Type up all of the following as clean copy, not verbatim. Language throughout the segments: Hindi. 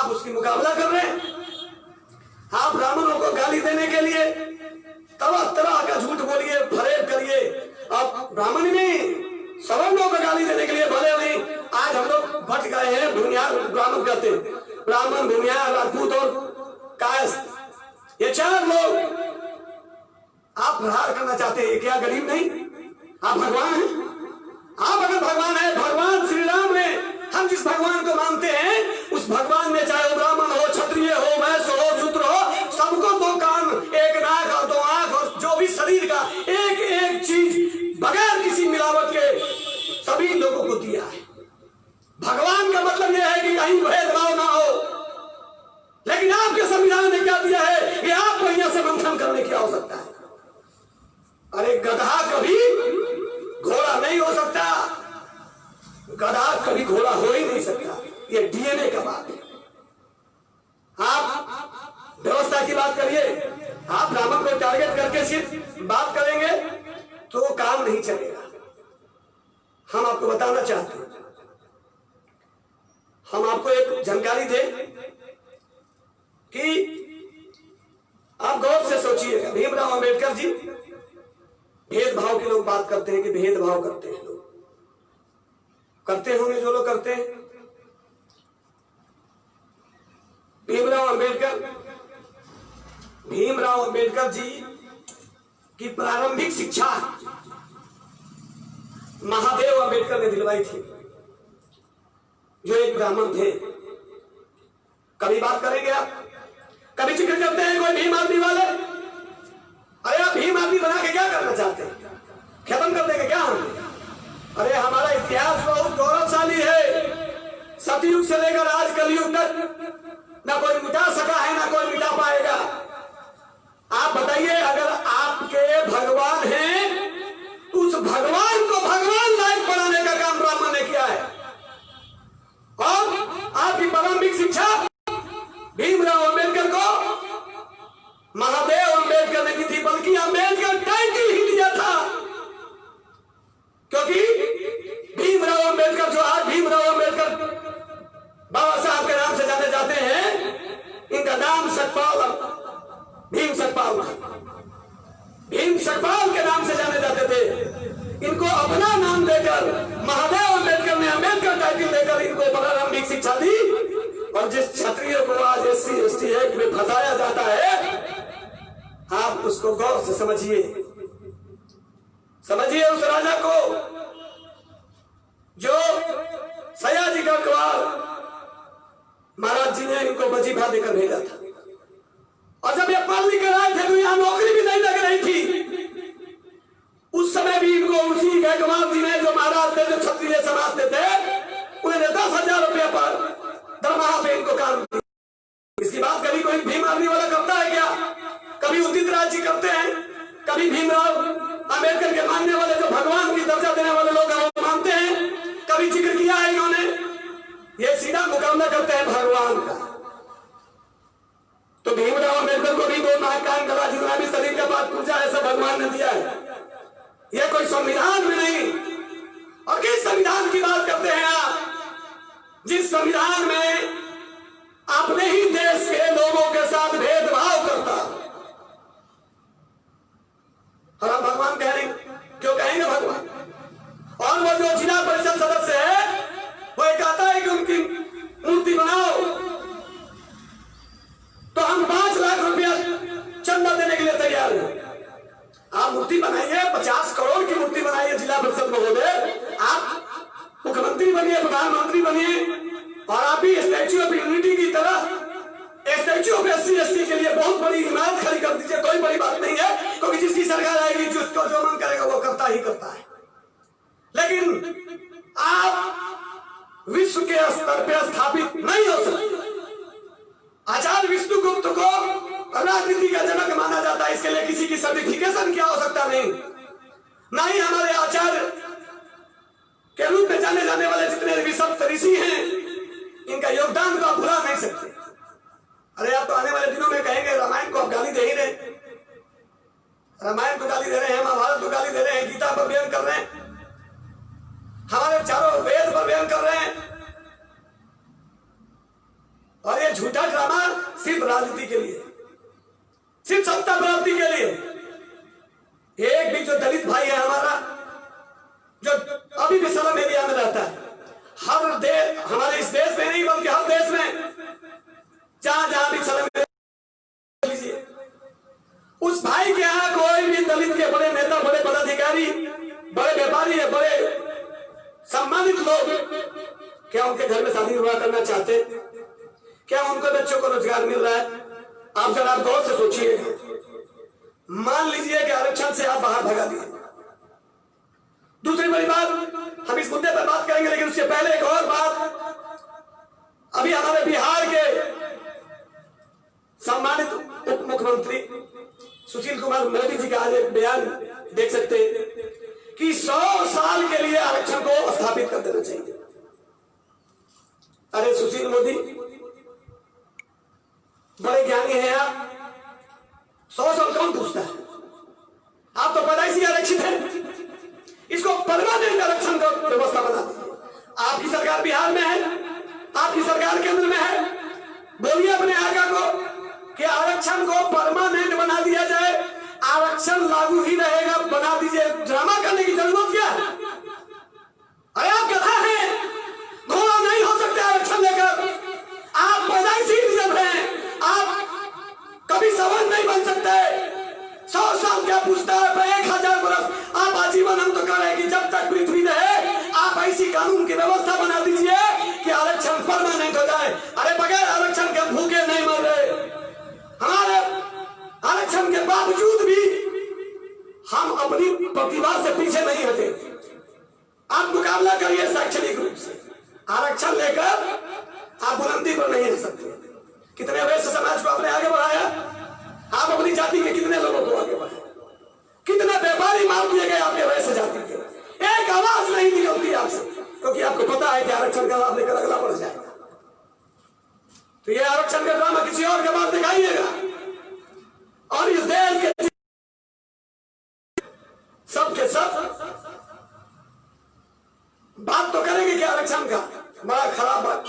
आप उसकी मुकाबला कर रहे हैं। आप ब्राह्मणों को गाली देने के लिए तरह तरह का झूठ बोलिए, फरेब करिए। अब ब्राह्मण में सवर्णों को गाली देने के लिए भले नहीं, आज हम लोग बच गए हैं। भूमिहार ब्राह्मण कहते हैं, ब्राह्मण, भूमिहार, राजपूत और कायस्थ, ये चार लोग आप प्रहार करना चाहते हैं। क्या गरीब नहीं? आप भगवान हैं। आप अगर भगवान है, भगवान श्री राम ने, हम जिस भगवान को मानते हैं उस भगवान ने, चाहे वो ब्राह्मण हो, क्षत्रिय हो, वैश्य हो, शूद्र हो, सबको दो कान, एक नाक और दो आंख और जो भी शरीर का एक एक चीज बगैर किसी मिलावट के सभी लोगों को दिया है। भगवान का मतलब यह है कि कहीं भेदभाव ना हो। लेकिन आपके संविधान ने क्या दिया है कि आपको यहां से मंथन करने की आवश्यकता है। अरे गधा कभी घोड़ा नहीं हो सकता, गधा कभी घोड़ा हो ही नहीं सकता। ये डीएनए का बात है। आप व्यवस्था की बात करिए, आप ब्राह्मण को टारगेट करके सिर्फ बात करेंगे तो वो काम नहीं चलेगा। हम आपको बताना चाहते हैं, हम आपको एक जानकारी दें कि आप गौर से सोचिएगा। भीमराव अंबेडकर जी, भेदभाव के लोग बात करते हैं कि भेदभाव करते हैं, लोग करते होंगे जो लोग करते हैं। भीमराव अंबेडकर जी की प्रारंभिक शिक्षा महादेव अंबेडकर ने दिलवाई थी, जो एक ब्राह्मण थे। कभी बात करेंगे आप, कभी जिक्र करते हैं कोई भीम आदमी वाले? अरे आप भीम आदमी बना के क्या करना चाहते हैं? खत्म कर देंगे क्या हम? अरे हमारा इतिहास बहुत गौरवशाली है। सतयुग से लेकर आज कलयुग तक ना कोई मिटा सका है, ना कोई मिटा पाएगा। आप बताइए, अगर आपके भगवान हैं, उस भगवान को भगवान लायक बनाने का काम ब्राह्मण ने किया है। और आपकी प्रारंभिक शिक्षा भीमराव अंबेडकर को महादेव अंबेडकर ने की थी, बल्कि अंबेडकर टाइटल ही दिया था। क्योंकि भीमराव अंबेडकर, जो आज भीमराव अंबेडकर बाबा साहब के नाम से जाने जाते हैं, इनका नाम सतपाल, भीम सतपाल, भीम सतपाल के नाम से जाने जाते थे। इनको अपना नाम देकर महादेव अंबेडकर ने अम्बेडकर टाइटल देकर इनको प्रारंभिक शिक्षा दी। और जिस क्षत्रिय को आज SC ST एक्ट में फंसाया जाता है, आप उसको गौर से समझिए। समझिए उस राजा को जो सयाजी का गवार महाराज जी ने इनको वजीफा देकर भेजा था। और जब ये पढ़ लिख कर आए थे तो यहां नौकरी भी नहीं लग रही थी। उस समय भी इनको उसी गैकवार जी ने, जो महाराज थे, जो क्षत्रिय समाज थे, उन्हें 10,000 रुपये पर दरमाहा पे इनको काम दिया। इसकी बात कभी कोई भीम आदमी वाला करता है क्या? कभी उदित राज जी करते हैं, कभी भीमराव अंबेडकर के मानने वाले, जो भगवान की दर्जा देने वाले लोग हैं, वो मानते हैं? कभी जिक्र किया है इन्होंने? ये सीधा मुकाबला करते हैं भगवान का। तो भीमराव अंबेडकर को भी दो नाकान गला, जितना भी शरीर का पार्ट पूजा ऐसा भगवान ने दिया है। यह कोई संविधान में नहीं। और किस संविधान की बात करते हैं आप, जिस संविधान में अपने ही देश के लोगों के साथ भेदभाव करता? और हम भगवान कह रहे हैं, क्यों कहेंगे भगवान? और वो जो जिला परिषद सदस्य है, वो ये कहता है कि उनकी मूर्ति बनाओ, तो हम 5 लाख रुपया चंदा देने के लिए तैयार हैं। आप मूर्ति बनाइए, 50 करोड़ की मूर्ति बनाइए जिला परिषद महोदय, आप मुख्यमंत्री बनिए, प्रधानमंत्री बनिए, और आप भी स्टैच्यू ऑफ यूनिटी की तरह स्टैच्यू ऑफ SC ST के लिए बहुत बड़ी इमारत खड़ी कर दीजिए। कोई बड़ी बात नहीं है, क्योंकि जिसकी सरकार आएगी, जिसको जो मन करेगा वो करता ही करता है। लेकिन आप विश्व के स्तर पर स्थापित नहीं हो सकते। आचार्य विष्णुगुप्त को राजनीति का जनक माना जाता है, इसके लिए किसी की सर्टिफिकेशन की आवश्यकता नहीं। ना ही हमारे आचार्य के रूप में जाने जाने वाले जितने भी सप्त ऋषि हैं, इनका योगदान को आप भुला नहीं सकते। अरे आप तो आने वाले दिनों में कहेंगे रामायण को आप गाली दे ही रहे, रामायण को गाली दे रहे हैं, महाभारत को गाली दे रहे हैं, गीता पर बयान कर रहे हैं, हमारे चारों वेद पर बयान कर रहे हैं। और ये ये झूठा ड्रामा सिर्फ राजनीति के लिए, सिर्फ सत्ता प्राप्ति के लिए। एक भी जो दलित भाई है हमारा, जो अभी भी स्लम एरिया में रहता है, हर देश, हमारे इस देश में नहीं बल्कि हर देश में जहां जहां भी स्लम लीजिए, उस भाई के यहां कोई भी दलित के बड़े नेता, बड़े पदाधिकारी, बड़े व्यापारी है, बड़े सम्मानित लोग, क्या उनके घर में शादी विवाह करना चाहते? क्या उनके बच्चों को रोजगार मिल रहा है? आप जरा गौर से सोचिए। मान लीजिए कि आरक्षण से आप बाहर भगा दिए। दूसरी बड़ी बात, हम इस मुद्दे पर बात करेंगे, लेकिन उससे पहले एक और बात। अभी हमारे बिहार के सम्मानित उप मुख्यमंत्री सुशील कुमार मोदी जी का आज एक बयान देख सकते हैं कि 100 साल के लिए आरक्षण को स्थापित कर देना चाहिए। अरे सुशील मोदी, बड़े ज्ञानी हैं आप, 100 साल कौन पूछता है? आप तो पैदाइशी आरक्षित हैं, इसको परमानेंट आरक्षण का व्यवस्था बना दीजिए। आपकी सरकार बिहार में है, आपकी सरकार केंद्र में है, बोलिए अपने आका को कि आरक्षण को परमानेंट बना दिया जाए, आरक्षण लागू ही रहेगा, बना दीजिए। ड्रामा करने की जरूरत क्या है? अरे आप गधा हैं, घोड़ा नहीं हो सकते आरक्षण लेकर। आप पैदाइशी रिजर्व हैं, आप कभी सवाल नहीं बन सकते। 100 साल क्या पूछता है? 1000 बरस आप आजीवन हम तो करें कि जब तक पृथ्वी रहे आप ऐसी कानून की व्यवस्था बना दीजिए कि आरक्षण परमानेंट हो जाए। अरे बगैर आरक्षण के भूखे नहीं मर रहे, हमारे आरक्षण के बावजूद भी हम अपनी प्रतिभा से पीछे नहीं हटे। आप मुकाबला करिए शैक्षणिक रूप से, आरक्षण लेकर आप बुलंदी पर नहीं रह सकते। कितने वैश्य समाज को आपने आगे बढ़ाया, आप अपनी जाति के कितने लोगों को आगे बढ़ाए, कितने व्यापारी मार दिए गए आपके वैश्य जाति के। एक आवाज नहीं निकलती आपसे, क्योंकि आपको पता है कि आरक्षण का लाभ लेकर अगला बढ़ जाएगा। तो ये आरक्षण का ड्रामा किसी और के पास दिखाइएगा, और इस देश के सब बात तो करेंगे कि आरक्षण का बड़ा खराब बात,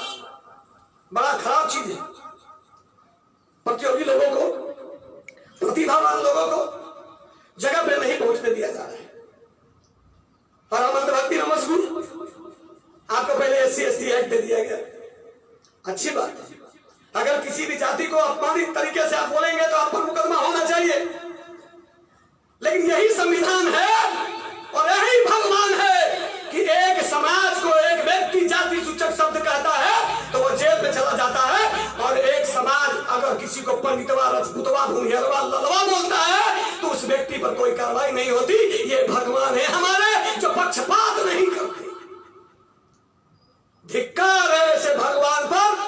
बड़ा खराब चीज है। प्रतियोगी लोगों को, प्रतिभावान लोगों को जगह पे नहीं पहुंचने दिया जा रहा है। और हम अंधभक्ति में मशगूल, आपको पहले SC/ST एक्ट दे दिया गया, अच्छी बात है। अगर किसी भी जाति को अपमानित तरीके से आप बोलेंगे तो आप पर मुकदमा होना चाहिए, लेकिन यही संविधान है और यही भगवान है कि एक समाज को एक व्यक्ति जाति सूचक शब्द कहता है तो वो जेल में चला जाता है, और एक समाज अगर किसी को पंडितवा, रजपूतवा, भूमिहरवा, ललवा बोलता है तो उस व्यक्ति पर कोई कार्रवाई नहीं होती। ये भगवान है हमारे, जो पक्षपात नहीं करते। धिक्कार है ऐसे भगवान पर,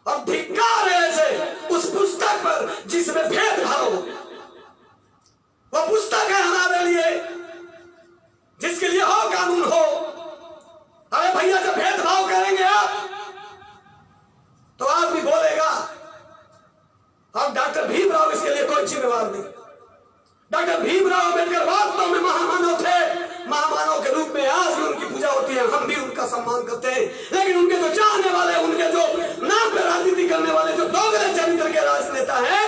और धिक्कार है ऐसे उस पुस्तक पर जिसमें भेदभाव हो। वो पुस्तक है हमारे लिए जिसके लिए हो कानून हो। अरे भैया, जब भेदभाव करेंगे आप तो आदमी बोलेगा, और डॉक्टर भीमराव इसके लिए कोई जिम्मेवार नहीं। डॉक्टर भीमराव अम्बेडकर वास्तव में महामानव थे, महामानव के रूप में आज भी उनकी पूजा होती है, हम भी उनका सम्मान करते हैं। लेकिन उनके जो चाहने वाले, उनके जो नाम पे राजनीति करने वाले, जो दोगले चरित्र के राजनेता हैं,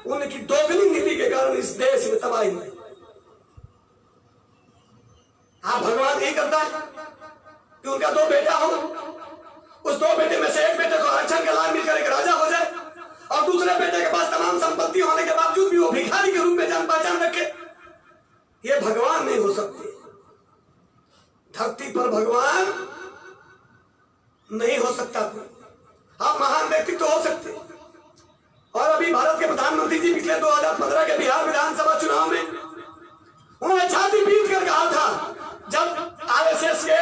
उनकी दोगली नीति के कारण इस देश में तबाही है। आप भगवान यही करता है कि उनका 2 बेटा हो, उस 2 बेटे में से एक बेटे को आरक्षण का लाभ मिलकर एक राजा हो जाए, और दूसरे बेटे के पास तमाम संपत्ति होने के बावजूद भी वो भिखारी के रूप में जान पहचान रखे। ये भगवान नहीं हो सकते। धरती पर भगवान नहीं हो सकता कोई। आप महान व्यक्तित्व हो सकते, और अभी भारत के प्रधानमंत्री जी पिछले 2015 के बिहार विधानसभा चुनाव में उन्होंने छाती पीट कर कहा था, जब RSS के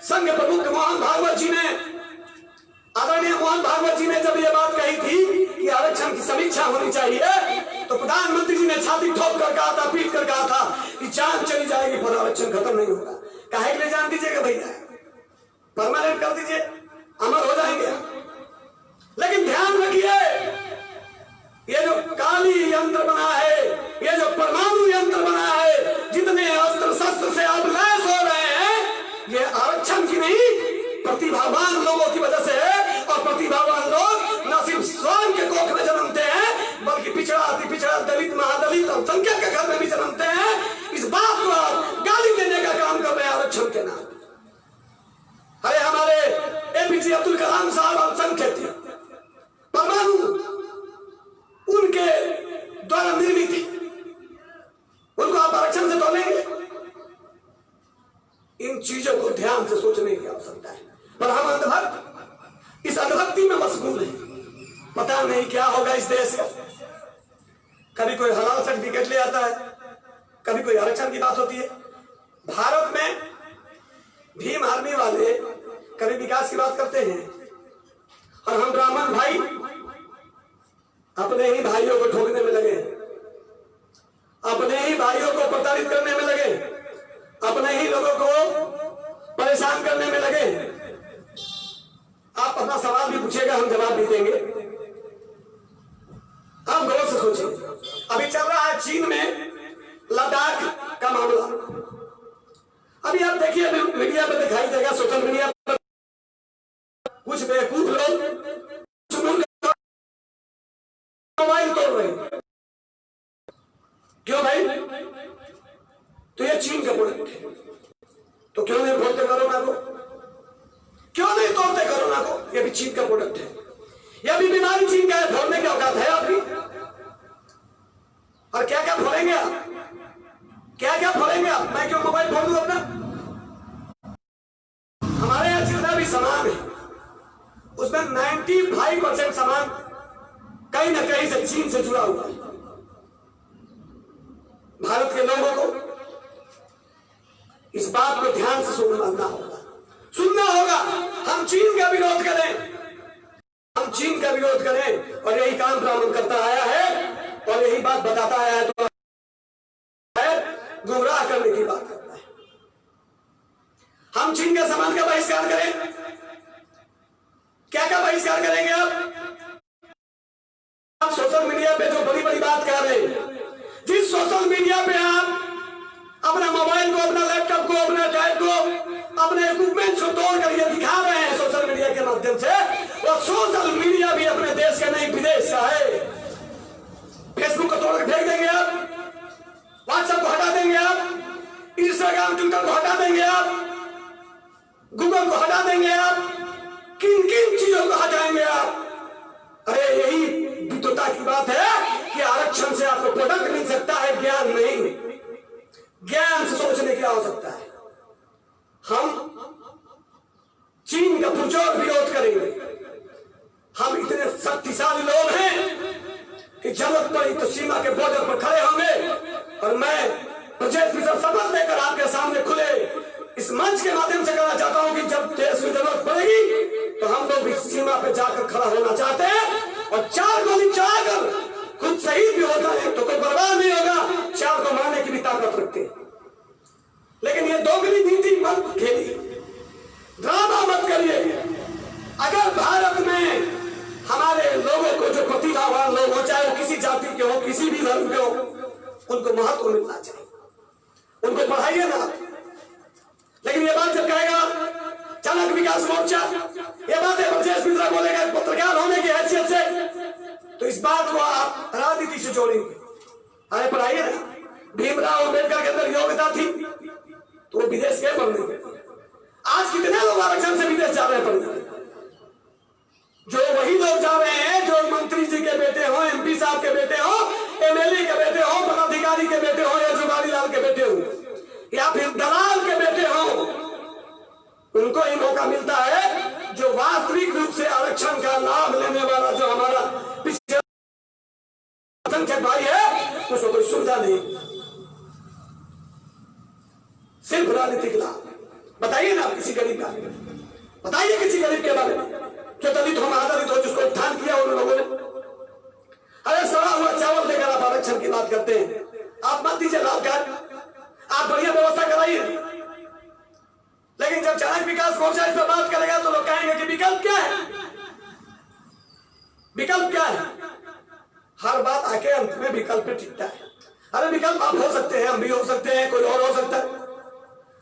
संघ प्रमुख मोहन भागवत जी ने, आदरणीय मोहन भागवत जी ने जब ये बात कही थी कि आरक्षण की समीक्षा होनी चाहिए, तो प्रधानमंत्री जी ने छाती ठोक कर कहा था, पीट कर कहा था कि जान चली जाएगी पर आरक्षण खत्म नहीं होगा। काहे के लिए जान दीजिएगा भैया, परमानेंट कर दीजिए, अमर हो जाएंगे। लेकिन ध्यान रखिए, ये जो काली यंत्र बना है, ये जो परमाणु यंत्र बना है, जितने अस्त्र शस्त्र से आप लैस हो रहे हैं, ये आरक्षण की नहीं, प्रतिभावान लोगों की वजह से है। और प्रतिभावान इस अधभक्ति में मशगूल है। पता नहीं क्या होगा इस देश का। कभी कोई हलाल सर्टिफिकेट ले आता है, कभी कोई आरक्षण की बात होती है। भारत में भीम आर्मी वाले कभी विकास की बात करते हैं और हम ब्राह्मण भाई अपने ही भाइयों को ठोकने में लगे, अपने ही भाइयों को प्रताड़ित करने में लगे, अपने ही लोगों को परेशान करने में लगे। आप अपना सवाल भी पूछिएगा, हम जवाब भी देंगे। आप गौर से सोचिए। अभी चल रहा है चीन में लद्दाख का मामला। अभी आप देखिए मीडिया पर दिखाई देगा, सोशल मीडिया पर कुछ बेवकूफ लोग मोबाइल तोड़ रहे हैं। क्यों भाई? तो ये चीन का प्रोडक्ट है, तो क्यों नहीं बोलते कोरोना को? क्यों नहीं तोड़ते कोरोना को? ये भी चीन का प्रोडक्ट है, यह भी बीमारी चीन का है। फोड़ने की औकात है आपकी? और क्या क्या फोड़ेंगे आप? क्या क्या फोड़ेंगे आप? मैं क्यों मोबाइल फोड़ दूं अपना? हमारे यहां जितना भी सामान है उसमें 95% सामान कहीं ना कहीं से चीन से जुड़ा हुआ है। भारत के लोगों को इस बात को ध्यान से सुनना होगा। हम चीन का विरोध करें, हम चीन का विरोध करें, और यही काम ब्राह्मण करता आया है और यही बात बताता आया है। तो गुमराह करने की बात करता है। हम चीन के सामान का बहिष्कार करें। क्या क्या बहिष्कार करेंगे आप सोशल मीडिया पे जो बड़ी बड़ी बात कर रहे हैं, जिस सोशल मीडिया पे आप अपना मोबाइल को, अपना लैपटॉप को, अपना टैब को, अपने इक्विपमेंट को तोड़ कर ये दिखा रहे हैं सोशल मीडिया के माध्यम से, और सोशल मीडिया भी अपने देश का नहीं विदेश का है। फेसबुक को तोड़ कर फेंक देंगे आप, व्हाट्सएप को हटा देंगे आप, इंस्टाग्राम ट्विटर को हटा देंगे आप, गूगल को हटा देंगे आप, किन किन चीजों को हटाएंगे आप? अरे यही विद्वता की बात है कि आरक्षण से आपको प्रोडक्ट मिल सकता है, ज्ञान नहीं। ज्ञान से सोचने की आवश्यकता है। हम चीन का पुरजोर विरोध करेंगे। हम इतने शक्तिशाली लोग हैं कि जरूरत पड़ी तो सीमा के बॉर्डर पर खड़े होंगे। और मैं ब्रजेश मिश्र शपथ लेकर आपके सामने खुले इस मंच के माध्यम से कहना चाहता हूं कि जब देश में जरूरत पड़ेगी तो हम लोग इस सीमा पे जाकर खड़ा होना चाहते हैं, और 4 गोली चलाकर खुद शहीद भी होता है तो कोई बर्बाद नहीं होगा। 4 को मारने की भी ताकत रखते हैं। लेकिन ये दोगली नीति मत खेलिए, ड्रामा मत करिए। अगर भारत में हमारे लोगों को, जो प्रतिभावान लोग हो, चाहे वो किसी जाति के हो, किसी भी धर्म के हो, उनको महत्व मिलना चाहिए, उनको पढ़ाइए ना। लेकिन ये बात जब कहेगा चाणक्य विकास मोर्चा, ये बात है ब्रजेश मिश्रा बोलेगा पत्रकार होने की हैसियत से, तो इस बात को आप राजनीति से जोड़ेंगे। अरे पढ़ाइए ना। भीमराव अम्बेडकर के अंदर योग्यता थी तो वो विदेश गए पढ़ने। आज कितने लोग आरक्षण से विदेश जा रहे हैं पढ़ने? जो वही लोग जा रहे हैं जो मंत्री जी के बेटे हो, एमपी साहब के बेटे हो, एमएलए के बेटे हो, पदाधिकारी के बेटे हो, या जुगाड़ी लाल के बेटे हो, या फिर दलाल के बेटे हो। उनको ही मौका मिलता है। जो वास्तविक रूप से आरक्षण का लाभ लेने वाला जो हमारा पिछले संख्यक भाई है, उसको कोई सुविधा नहीं, सिर्फ राजनीतिक लाभ। बताइए ना किसी गरीब का, बताइए किसी गरीब के बारे में जो दलित हो, महादलित हो, जिसको उत्थान किया उन लोगों ने। अरे सड़ा हुआ चावल लेकर आप आरक्षण की बात करते हैं। आप मत दीजिए लाभ कार्ड, आप बढ़िया व्यवस्था कराइए। लेकिन जब चाणक्य विकास मोर्चा इस पर बात करेगा तो लोग कहेंगे कि विकल्प क्या है? विकल्प क्या है? हर बात आके अंत में विकल्प पे टिकता है। अरे विकल्प आप हो सकते हैं, हम भी हो सकते हैं, कोई और हो सकता है।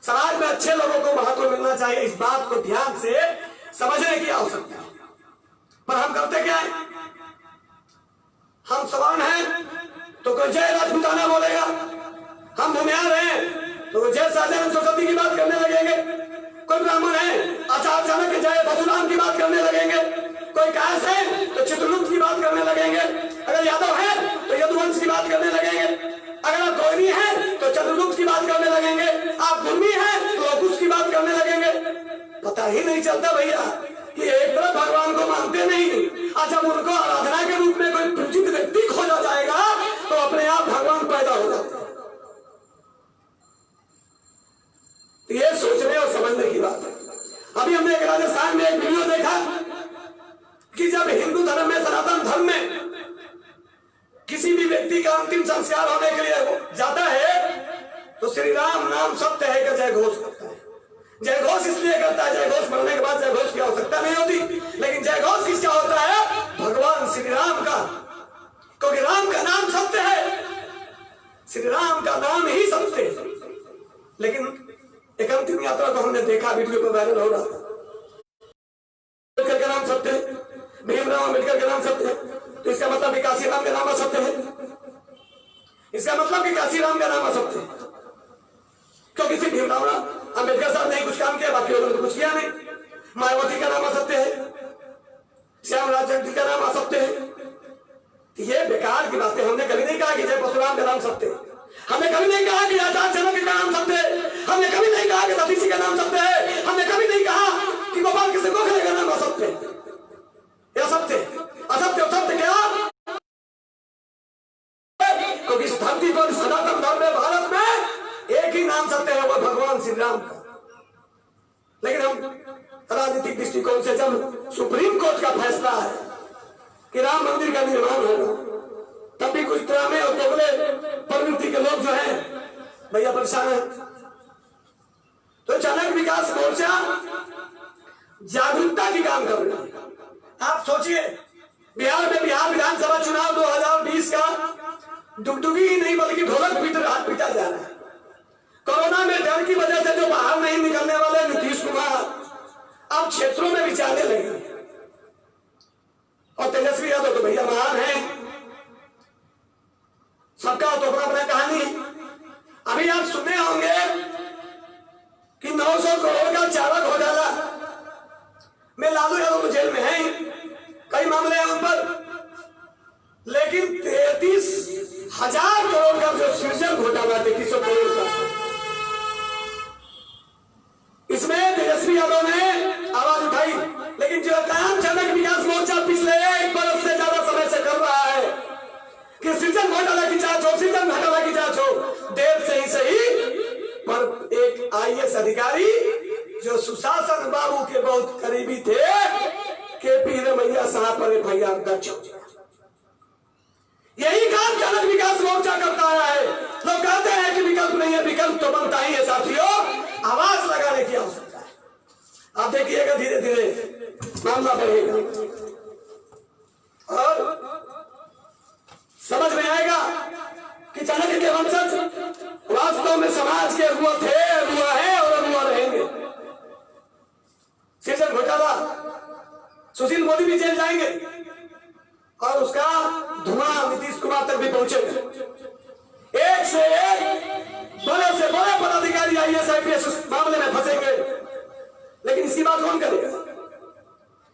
समाज में अच्छे लोगों को महत्व मिलना चाहिए। इस बात को ध्यान से समझने की आवश्यकता है। पर हम करते क्या है? हम सवर्ण हैं तो कोई जय राजपूताना बोलेगा, हम भूमिहार हैं तो जय सहजानंद सरस्वती की बात करने लगेंगे, कोई ब्राह्मण है आचार्य चाणक्य जय परशुराम की बात करने लगेंगे, कोई कायस है तो चित्रगुप्त की बात करने लगेंगे, अगर यादव है तो यदुवंश की बात करने लगेंगे, अगर आप गोयनी है तो चंद्रगुप्त की बात करने लगेंगे, आप गुर्मी है तो लकुश की बात करने लगेंगे। पता ही नहीं चलता भैया कि एक तरफ भगवान को मानते नहीं। अच्छा, उनको आराधना के रूप में कोई पूजित व्यक्ति खोजा जाएगा तो अपने आप भगवान पैदा हो जाते हैं। तो ये सोचने और समझने की बात है। अभी हमने एक राजस्थान में एक वीडियो देखा कि जब हिंदू धर्म में, सनातन धर्म में किसी भी व्यक्ति का अंतिम संस्कार होने के लिए जाता है तो श्री राम नाम सत्य है का जय घोष करता है। जय घोष इसलिए करता है, जय घोष मरने के बाद जय घोष की आवश्यकता नहीं होती, लेकिन जय घोष किसका होता है? भगवान श्री राम का, क्योंकि राम का नाम सत्य है, श्री राम का नाम ही सत्य है। लेकिन एक अंतिम यात्रा को हमने देखा, वीडियो पर वायरल हो रहा था, अम्बेडकर का नाम सत्य है, भीमराव अम्बेडकर का नाम सत्य है, तो इसका मतलब कि काशीराम का नाम असत्य है। इसका मतलब कि काशीराम का नाम असत्य है, क्योंकि सिर्फ भीमराव अम्बेडकर साहब ने कुछ काम किया, बाकी लोगों ने कुछ किया नहीं। मायावती का नाम असत्य है, श्यामराज जगदी का नाम असत्य है। ये बेकार की बातें। हमने कभी नहीं कहा कि जय परशुराम का नाम सत्य है, हमने कभी नहीं कहा कि आचार्य जनक का नाम सत्य है, हमने कभी नहीं कहा कि दधीची का नाम सत्य है, हमने कभी नहीं कहा कि गोपाल कृष्ण गोखले का नाम असत्य है। यह सत्य असत्य और सत्य क्या? क्योंकि इस धरती पर, सनातन धर्म में, भारत में एक ही नाम सत्य है, वह भगवान श्री राम का। लेकिन हम राजनीतिक दृष्टिकोण से जब सुप्रीम कोर्ट का फैसला है कि राम मंदिर का निर्माण होगा, तब भी कुछ ड्रामे और दोगले प्रवृत्ति के लोग जो हैं भैया परेशान है। तो चाणक्य विकास मोर्चा जागरूकता की काम कर रहा है। आप सोचिए, बिहार में बिहार विधानसभा चुनाव 2020 का डुगडुगी ही नहीं बल्कि ढोलक पीटा जा रहा है। कोरोना में डर की वजह से जो बाहर नहीं निकलने वाले नीतीश कुमार अब क्षेत्रों में विचारने लगे, और तेजस्वी यादव तो भैया महान है, सबका तो अपना अपना कहानी। अभी आप सुने होंगे कि 900 करोड़ का चारा घोटाला में लालू यादव तो जेल में है, कई मामले हैं उन पर, लेकिन 33,000 करोड़ का जो सृजन घोटाला 3300 करोड़ का, इसमें तेजस्वी यादव ने आवाज उठाई। लेकिन जो काम चाणक्य विकास मोर्चा पिछले 1 बरस से ज्यादा समय से कर रहा है कि सृजन घोटाला की जांच हो, सृजन घोटाला की जांच हो, देर से ही सही, पर एक आईएएस अधिकारी जो सुशासन बाबू के बहुत करीबी थे, केपी रमैया साहब पर एफआईआर दर्ज हो गया। यही काम चाणक्य विकास मोर्चा करता है। लोग कहते हैं कि विकल्प नहीं है, विकल्प तो बनता ही है साथियों, आवाज लगाने की आवश्यकता है। आप देखिएगा धीरे धीरे मामला बढ़ेगा और समझ में आएगा कि चाणक्य के वंशज वास्तव में समाज के अगुआ थे, अगुआ है और अगुआ रहेंगे। सृजन घोटाला, सुशील मोदी भी जेल जाएंगे और उसका धुआं नीतीश कुमार तक भी पहुंचेगा। एक से एक बड़े से बड़े पदाधिकारी आईएएस आईपीएस मामले में फंसेंगे, लेकिन इसकी बात कौन करेगा?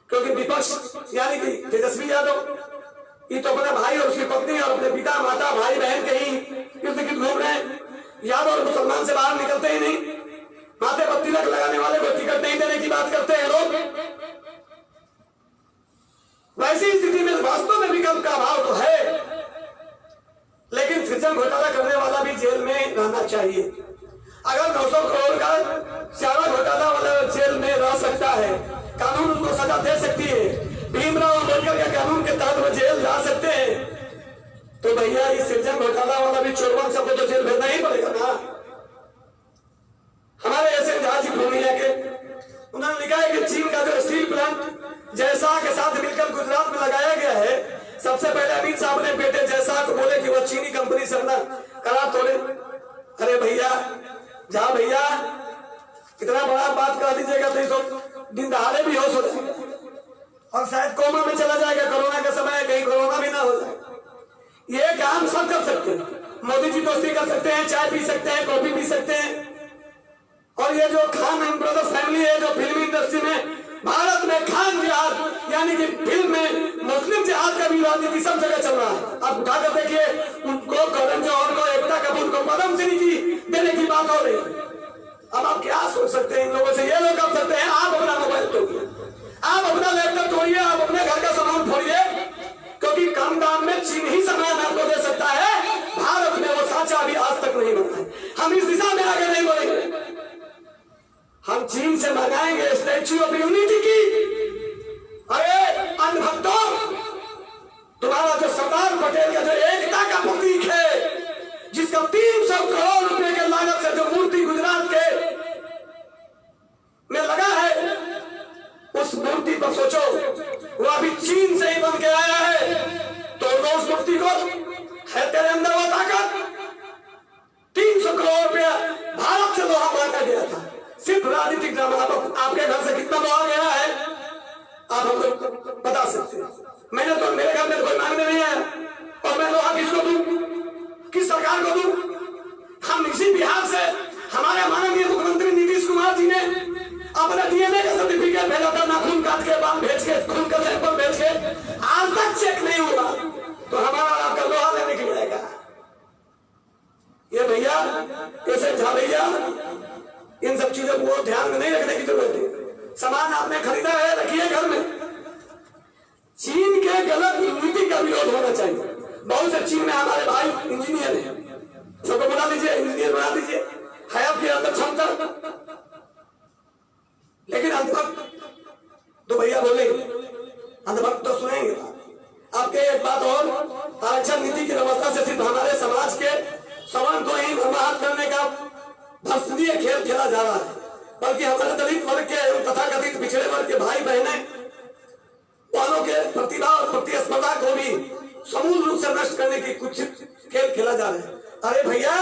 क्योंकि विपक्ष यानी कि तेजस्वी यादव ये तो अपने भाई और उसकी पत्नी और अपने पिता माता भाई बहन कहीं इर्द गिर्द घूम रहे हैं। यादव और मुसलमान से बाहर निकलते ही नहीं, माथे पर तिलक लगाने वाले को टिकट नहीं देने की बात करते हैं लोग। वैसी स्थिति में वास्तव में विकल्प का अभाव तो है, लेकिन सृजन घोटाला करने वाला भी जेल में रहना चाहिए। अगर 900 करोड़ का चारा घोटाला वाला जेल में रह सकता है, कानून उसको सजा दे सकती है, भीमराव अम्बेडकर के कानून के तहत वो जेल जा सकते हैं, तो भैया इस सृजन घोटाला वाला भी चोरवन सबको तो जेल भेजना ही पड़ेगा ना। हमारे ऐसे जहाज पूर्णिया के उन्होंने लिखा है कि चीन का जो स्टील प्लांट जैसा के साथ मिलकर गुजरात में लगाया गया है, सबसे पहले अमित साहब ने बेटे जैसा को बोले कि वो चीनी कंपनी से अपना करार तोड़े। अरे भैया जा भैया, इतना बड़ा बात कर दीजिएगा तो इस दिन दहाड़े भी होश हो जाएगा और शायद कोमा में चला जाएगा। कोरोना का समय है, कहीं कोरोना भी ना हो जाए। ये काम सब कर सकते हैं, मोदी जी दोस्ती कर सकते हैं, चाय पी सकते हैं, कॉफी पी सकते हैं। और ये जो खान ब्रदर्स फैमिली है, जो फिल्म इंडस्ट्री में भारत में खान जिहाद यानी कि फिल्म में मुस्लिम जिहाद का भी राजनीति सब जगह चल रहा है। आप उठाकर देखिए, उनको करण जौहर को, एकता कपूर को पद्म श्री की देने की बात हो रही है। अब आप क्या सोच सकते हैं इन लोगों से? ये लोग कर सकते हैं, आप अपना मोबाइल तोड़िए, आप अपना लैपटॉप तोड़िए, आप अपने घर का सामान फोड़िए, क्योंकि कम दाम में चीन ही सामान आपको दे सकता है। भारत में वो सांचा अभी आज तक नहीं बना है। हम इस दिशा में आगे नहीं बढ़ेंगे। हम चीन से मंगाएंगे स्टैच्यू ऑफ यूनिटी की। अरे अनभक्तों, तुम्हारा जो सरदार पटेल का जो एकता का प्रतीक है, जिसका 300 करोड़ रुपए के लागत से जो मूर्ति गुजरात के में लगा है, उस मूर्ति पर सोचो, वो अभी चीन से ही बन के आया है। तो उस मूर्ति को है तेरे अंदर वो ताकत। 300 करोड़ रुपया भारत से लोहा मांगा गया था, सिर्फ राजनीतिक ड्रामा। आपके घर से कितना लोहा गया है आप हम लोग बता सकते हैं। मैंने तो, मेरे घर में कोई मांगने नहीं है, और मैं लोहा किसको दूं, किस सरकार को दूं? हम इसी बिहार से हमारे माननीय मुख्यमंत्री नीतीश कुमार जी ने अपना डीएनए का सर्टिफिकेट भेजा था, नाखून काट के, बाल भेज के, खून का सैंपल भेज के, आज तक चेक नहीं हुआ। तो हमारा आपका लोहा लेने के लिए आएगा ये भैया, कैसे झा भैया, इन सब चीजों को ध्यान में नहीं रखने की जरूरत है। सामान आपने खरीदा है, रखिए घर में। चीन के गलत नीति का विरोध होना चाहिए। बहुत से चीन में हमारे भाई इंजीनियर हैं, सबको बना लीजिए, इंजीनियर बना दीजिए, है आपके अंदर क्षमता। लेकिन अंधभक्त तो भैया बोलेंगे, अंधभक्त तो सुनेंगे। आपके एक बात और, आरक्षण नीति की व्यवस्था से सिर्फ हमारे समाज के सवर्ण को ही बर्बाद करने का भर्सनीय खेल खेला जा रहा है, बल्कि हमारे दलित वर्ग के तथाकथित पिछड़े वर्ग के भाई बहने वालों के प्रतिभा और प्रतिस्पर्धा को भी समूल रूप से नष्ट करने की कुछ खेल खेला जा रहा है। अरे भैया,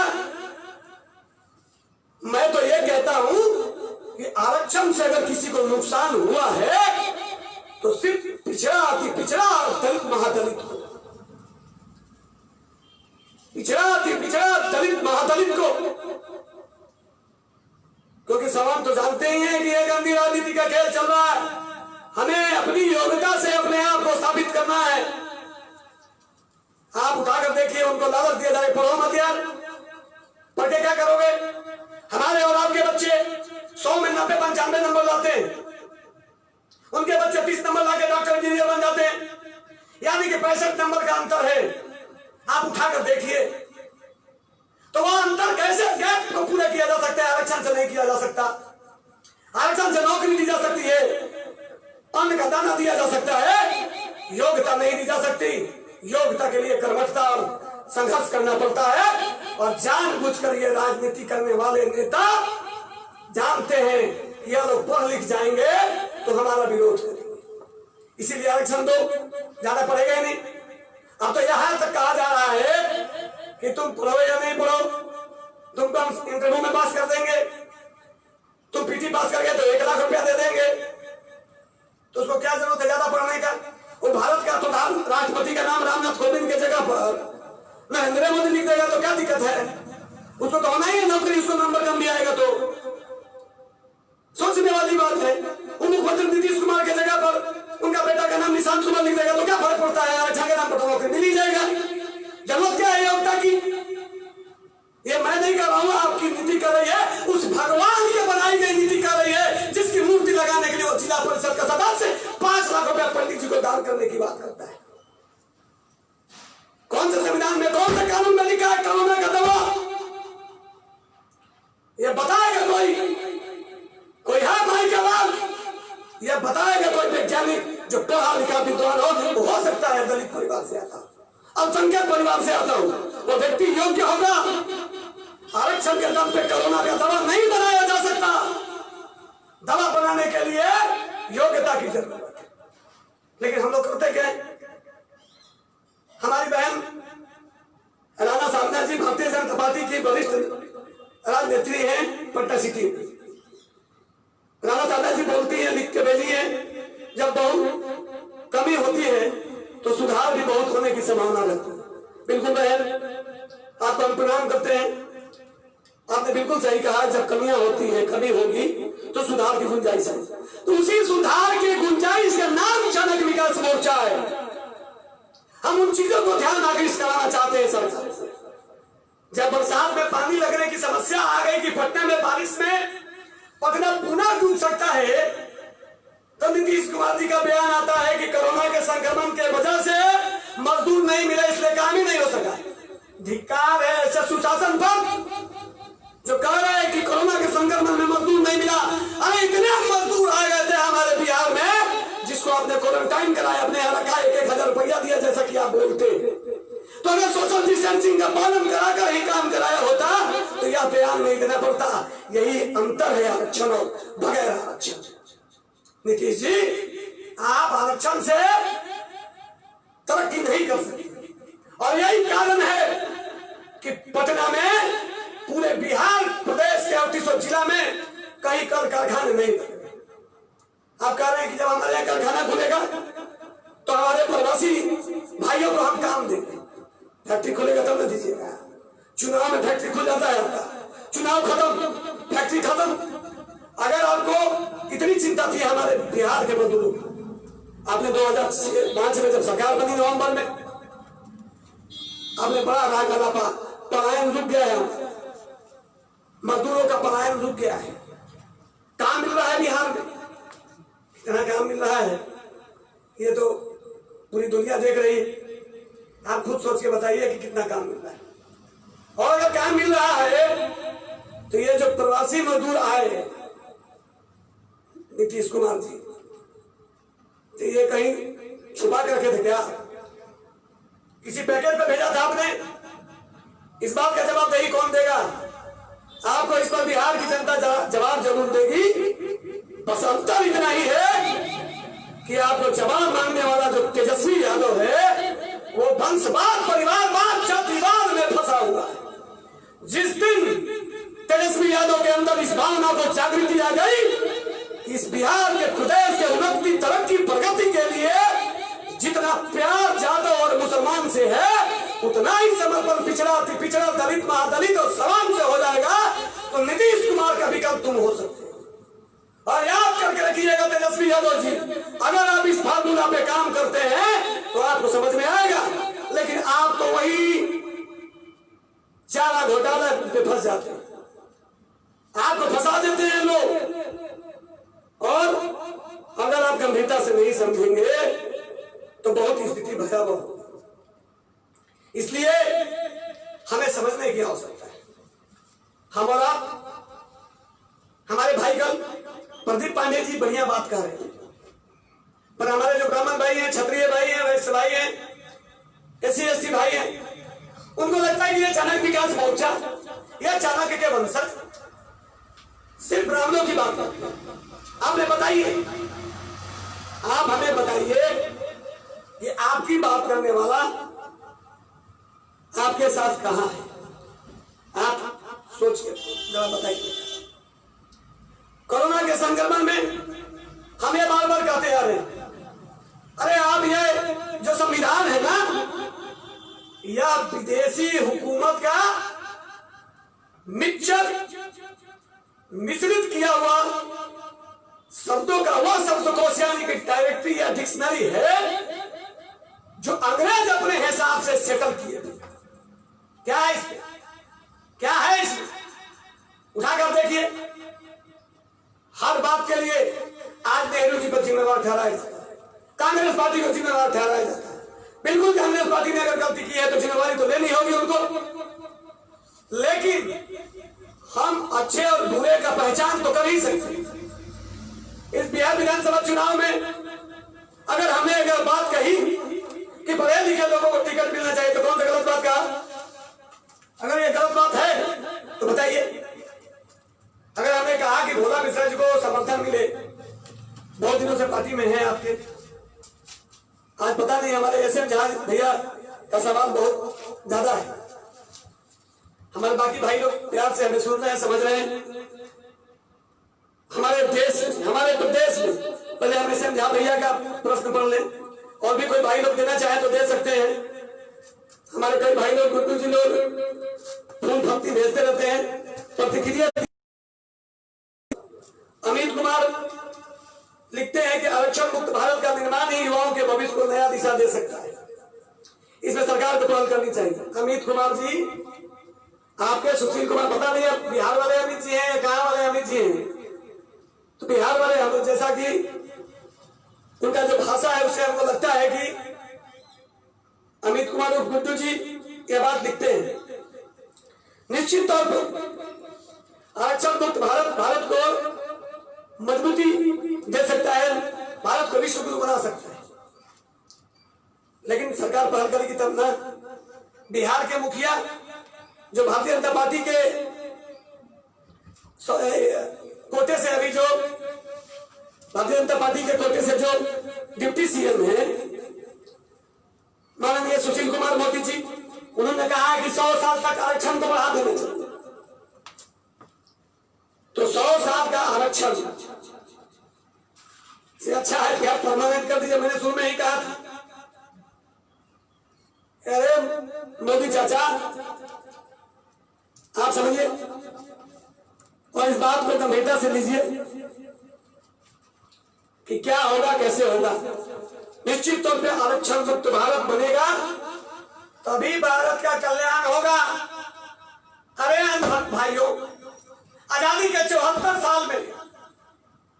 मैं तो ये कहता हूं कि आरक्षण से अगर किसी को नुकसान हुआ है तो सिर्फ पिछड़ा अति पिछड़ा और दलित महादलित को, पिछड़ा अति पिछड़ा दलित महादलित को। क्योंकि सवाल तो जानते ही हैं कि ये गंदी राजनीति का खेल चल रहा है। हमें अपनी योग्यता से अपने आप को स्थापित करना है। आप उठाकर देखिए, उनको लालच दिया जाए, पढ़ो मत यार, पढ़ के क्या करोगे? हमारे और आपके बच्चे 100 में 90-95 नंबर लाते हैं, उनके बच्चे 30 नंबर लाके डॉक्टर इंजीनियर बन जाते हैं, यानी कि 65 नंबर का अंतर है। आप उठाकर देखिए, तो वह अंतर कैसे, गैप को पूरा किया जा सकता है? आरक्षण से नहीं किया जा सकता। आरक्षण से नौकरी दी जा सकती है, अन्न का दाना दिया जा सकता है, योग्यता नहीं दी जा सकती। योग्यता के लिए कर्मठता और संघर्ष करना पड़ता है। और जानबूझकर ये राजनीति करने वाले नेता जानते हैं कि यह लोग पढ़ लिख जाएंगे तो हमारा विरोध करेंगे, इसीलिए आरक्षण दो, ज्यादा पढ़ेगा ही नहीं। अब तो यहां तक कहा जा रहा है कि तुम पढ़ो या नहीं पढ़ो, तुमको हम इंटरव्यू में पास कर देंगे, तुम पीटी पास कर गए तो 1 लाख रुपया दे देंगे। तो उसको क्या जरूरत है ज्यादा पढ़ने का? वो भारत का तो राष्ट्रपति का नाम रामनाथ कोविंद के जगह पर नरेंद्र मोदी लिख देगा तो क्या दिक्कत है? उसको तो होना ही है नौकरी, उसको नंबर कम भी आएगा तो। सोचने वाली बात है। मुख्यमंत्री नीतीश कुमार के जगह पर उनका बेटा का नाम निशांत कुमार लिख देगा तो क्या फर्क पड़ता है? आरक्षण के नाम पर तो नौकरी मिल ही जाएगा। जरूरत क्या है योग्यता की? ये मैं नहीं कर रहा हूं, आपकी नीति कर रही है, उस भगवान की बनाई गई नीति कर रही है, जिसकी मूर्ति लगाने के लिए वो जिला परिषद का सदस्य 5 लाख रुपया पंडित जी को दान करने की बात करता है। कौन से संविधान में, कौन से कानून में लिखा है कोरोना का दवा? ये बताएगा कोई है भाई का बात? ये बताएगा कोई वैज्ञानिक जो पढ़ा लिखा विद्वान हो सकता है दलित परिवार से आता, अल्पसंख्यक परिवार से आता हो, वो व्यक्ति योग्य होगा। आरक्षण के दम पे कोरोना का दवा नहीं बनाया जा सकता। दवा बनाने के लिए योग्यता की जरूरत है। लेकिन हम लोग करते क्या? हमारी बहन राणा साधना जी भारतीय जनता पार्टी की वरिष्ठ राजनेत्री हैं पटना सिटी। राणा साधना जी बोलती है, लिख के भेजी है, जब बहुत कमी होती है तो सुधार भी बहुत होने की संभावना रहती है। बिल्कुल बहन, आपको हम प्रणाम करते हैं। आपने बिल्कुल सही कहा, जब कमियां होती हैं, कमी होगी तो सुधार की गुंजाइश है। तो उसी सुधार की गुंजाइश का नाम जनक विकास मोर्चा है। हम उन चीजों को ध्यान आकृष्ट कराना चाहते हैं सरकार से। जब बरसात में पानी लगने की समस्या आ गई कि पटना में बारिश में पटना पुनः डूब सकता है, तो नीतीश कुमार जी का बयान आता है कि कोरोना के संक्रमण के वजह से मजदूर नहीं मिले, इसलिए काम ही नहीं हो सका। धिक्कार है ऐसे सुशासन पर जो कह रहे हैं कि कोरोना के संक्रमण में मजदूर नहीं मिला। अरे इतने मजदूर आ गए थे हमारे बिहार में जिसको आपने क्वारंटाइन कराया, अपने यहाँ रखा, 1,000 रुपया दिया जैसा कि आप बोलते। तो अगर सोशल डिस्टेंसिंग का पालन कराकर ही काम कराया होता तो यह बयान नहीं देना पड़ता। यही अंतर है आरक्षण और बगैर आरक्षण। नीतीश जी, आप आरक्षण से तरक्की नहीं कर सकते और यही कारण है कि पटना में, पूरे बिहार प्रदेश के 38 जिला में कहीं कल कारखाने नहीं बने। आप कह रहे हैं कि जब हमारे यहाँ कारखाना खुलेगा तो हमारे प्रवासी भाइयों को हम काम देंगे। फैक्ट्री खुलेगा तब न दीजिएगा। चुनाव में फैक्ट्री खुल जाता है आपका, चुनाव खत्म, फैक्ट्री खत्म। अगर आपको इतनी चिंता थी हमारे बिहार के मजदूरों की, आपने 2005 में जब सरकार बनी नवंबर में, आपने बड़ा राग अलापा, पलायन रुक गया है, मजदूरों का पलायन रुक गया है। काम मिल रहा है बिहार में, कितना काम मिल रहा है ये तो पूरी दुनिया देख रही है। आप खुद सोच के बताइए कि कितना काम मिल रहा है। और अगर काम मिल रहा है तो ये जो प्रवासी मजदूर आए नीतीश कुमार जी, तो ये कहीं छुपा के रखे थे क्या? किसी पैकेज पे भेजा था आपने? इस बात का जवाबदेही कौन देगा? आपको इस पर बिहार की जनता जवाब जरूर देगी। बस अंतर इतना ही है कि आपको जवाब मांगने वाला जो तेजस्वी यादव है वो वंशवाद, परिवारवाद, जातिवाद में फंसा हुआ है। जिस दिन तेजस्वी यादव के अंदर इस भावना को जागृति आ गई, इस बिहार के प्रदेश के उन्नति, तरक्की, प्रगति के लिए जितना प्यार यादव और मुसलमान से है उतना ही समर्पण पिछड़ा, पिछड़ा, दलित, महादलित और सवाल से हो जाएगा तो नीतीश कुमार का विकल्प तुम हो सकते हो। और याद करके रखिएगा तेजस्वी यादव जी, अगर आप इस फार्मूला पे काम करते हैं तो आपको समझ में आएगा। लेकिन आप तो वही चारा घोटाला पे फंस जाते हैं, आपको फंसा देते हैं लोग। और अगर आप गंभीरता से नहीं समझेंगे तो बहुत स्थिति भयावह होगी। इसलिए हमें समझने की आवश्यकता है। हमारे भाई कल प्रदीप पांडे जी बढ़िया बात कर रहे हैं, पर हमारे जो ब्राह्मण भाई हैं, क्षत्रिय भाई हैं, वैश्य भाई हैं, SC ST भाई हैं, उनको लगता है कि ये चाणक्य विकास मोर्चा या चाणक्य के वंशज सिर्फ ब्राह्मणों की बात करते हैं। आपने बताइए, आप हमें बताइए कि आपकी बात करने वाला आपके साथ कहां है? आप सोच के जरा बताइए। कोरोना के संक्रमण में हम ये बार बार कहते आ रहे हैं, अरे आप ये जो संविधान है ना, यह विदेशी हुकूमत का मिश्रित किया हुआ शब्दों का वह शब्दकोश यानी कि डायरेक्टरी या डिक्शनरी है जो अंग्रेज अपने हिसाब से सेटल किए थे। क्या है इसमें? क्या है इसमें? उठाकर देखिए। हर बात के लिए आज नेहरू जी को जिम्मेवार ठहराया जाता है, कांग्रेस पार्टी को जिम्मेवार ठहराया जाता है। बिल्कुल कांग्रेस पार्टी ने अगर गलती की है तो जिम्मेवारी तो लेनी होगी उनको, लेकिन हम अच्छे और बुरे का पहचान तो कर ही सकते। इस बिहार विधानसभा चुनाव में अगर हमने अगर बात कही कि पढ़े लिखे लोगों को टिकट मिलना चाहिए तो कौन सा गलत बात कहा? अगर ये गलत बात है तो बताइए। अगर हमने कहा कि भोला मिश्रा जी को समर्थन मिले, बहुत दिनों से पार्टी में है आपके, आज पता नहीं हमारे SM झा भैया का सवाल बहुत ज्यादा है। हमारे बाकी भाई लोग प्यार से हमें सुन रहे हैं, समझ रहे हैं। हमारे देश, हमारे प्रदेश में पहले हम SM झा भैया का प्रश्न पढ़ लें, और भी कोई भाई लोग देना चाहे तो दे सकते हैं। हमारे कई भाई लोग, गुड्डू जी लोग फूल भक्ति भेजते रहते हैं, प्रतिक्रिया। अमित कुमार लिखते हैं कि आरक्षण मुक्त भारत का निर्माण ही युवाओं के भविष्य को नया दिशा दे सकता है, इसमें सरकार को पहल करनी चाहिए। अमित कुमार जी, आपके सुशील कुमार पता नहीं है बिहार वाले अमित जी हैं या कहां वाले अमित जी हैं, तो बिहार वाले हम जैसा कि उनका जो भाषा है उससे हमको लगता है कि अमित कुमार और गुड्डू जी ये बात लिखते हैं, निश्चित तौर पर आरक्षण मुक्त भारत को मजबूती दे सकता है, भारत को विश्व गुरु बना सकता है। लेकिन सरकार पहल करेगी तब ना। बिहार के मुखिया जो भारतीय जनता पार्टी के कोटे से अभी जो भारतीय जनता पार्टी के कोटे से जो डिप्टी सीएम है माननीय सुशील कुमार मोदी जी, उन्होंने कहा है कि 100 साल तक आरक्षण को बढ़ा देना चाहिए। तो 100 साल का आरक्षण से अच्छा है कि आप परमानेंट कर दीजिए। मैंने शुरू में ही कहा था, अरे मोदी चाचा आप समझिए और इस बात को गंभीरता से लीजिए कि क्या होगा कैसे होगा। निश्चित तौर पे आरक्षण मुक्त भारत बनेगा तभी भारत का कल्याण होगा। अरे भाइयों, आजादी के 74 साल में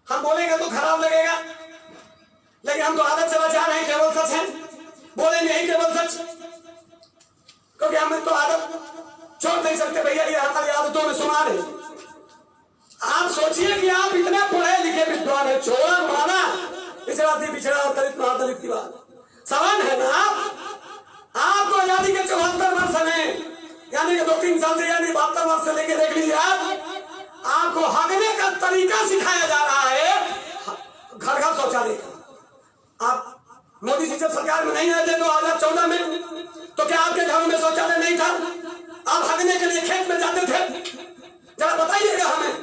हम बोलेंगे तो खराब लगेगा, लेकिन हम तो आदत से बचा रहे हैं, केवल सच है, बोलेंगे ही केवल सच, क्योंकि हमें तो आदत छोड़ नहीं सकते भैया, ये हमारी आदतों में शुमार है। आप सोचिए कि आप इतने पढ़े लिखे विद्वान है, छोड़ा माना पिछड़ा थी पिछड़ा और दलित महादलित की बात सवाल है ना। आपको आजादी के 74 वर्ष में, यानी कि 2-3 साल से, यानी 72 वर्ष से लेके देख लीजिए आपको हगने का तरीका सिखाया जा रहा है, घर घर शौचालय का। आप मोदी जी जब सरकार में नहीं रहते 2014 में, तो क्या आपके घरों में शौचालय नहीं था? आप हगने के लिए खेत में जाते थे? जरा बताइएगा हमें।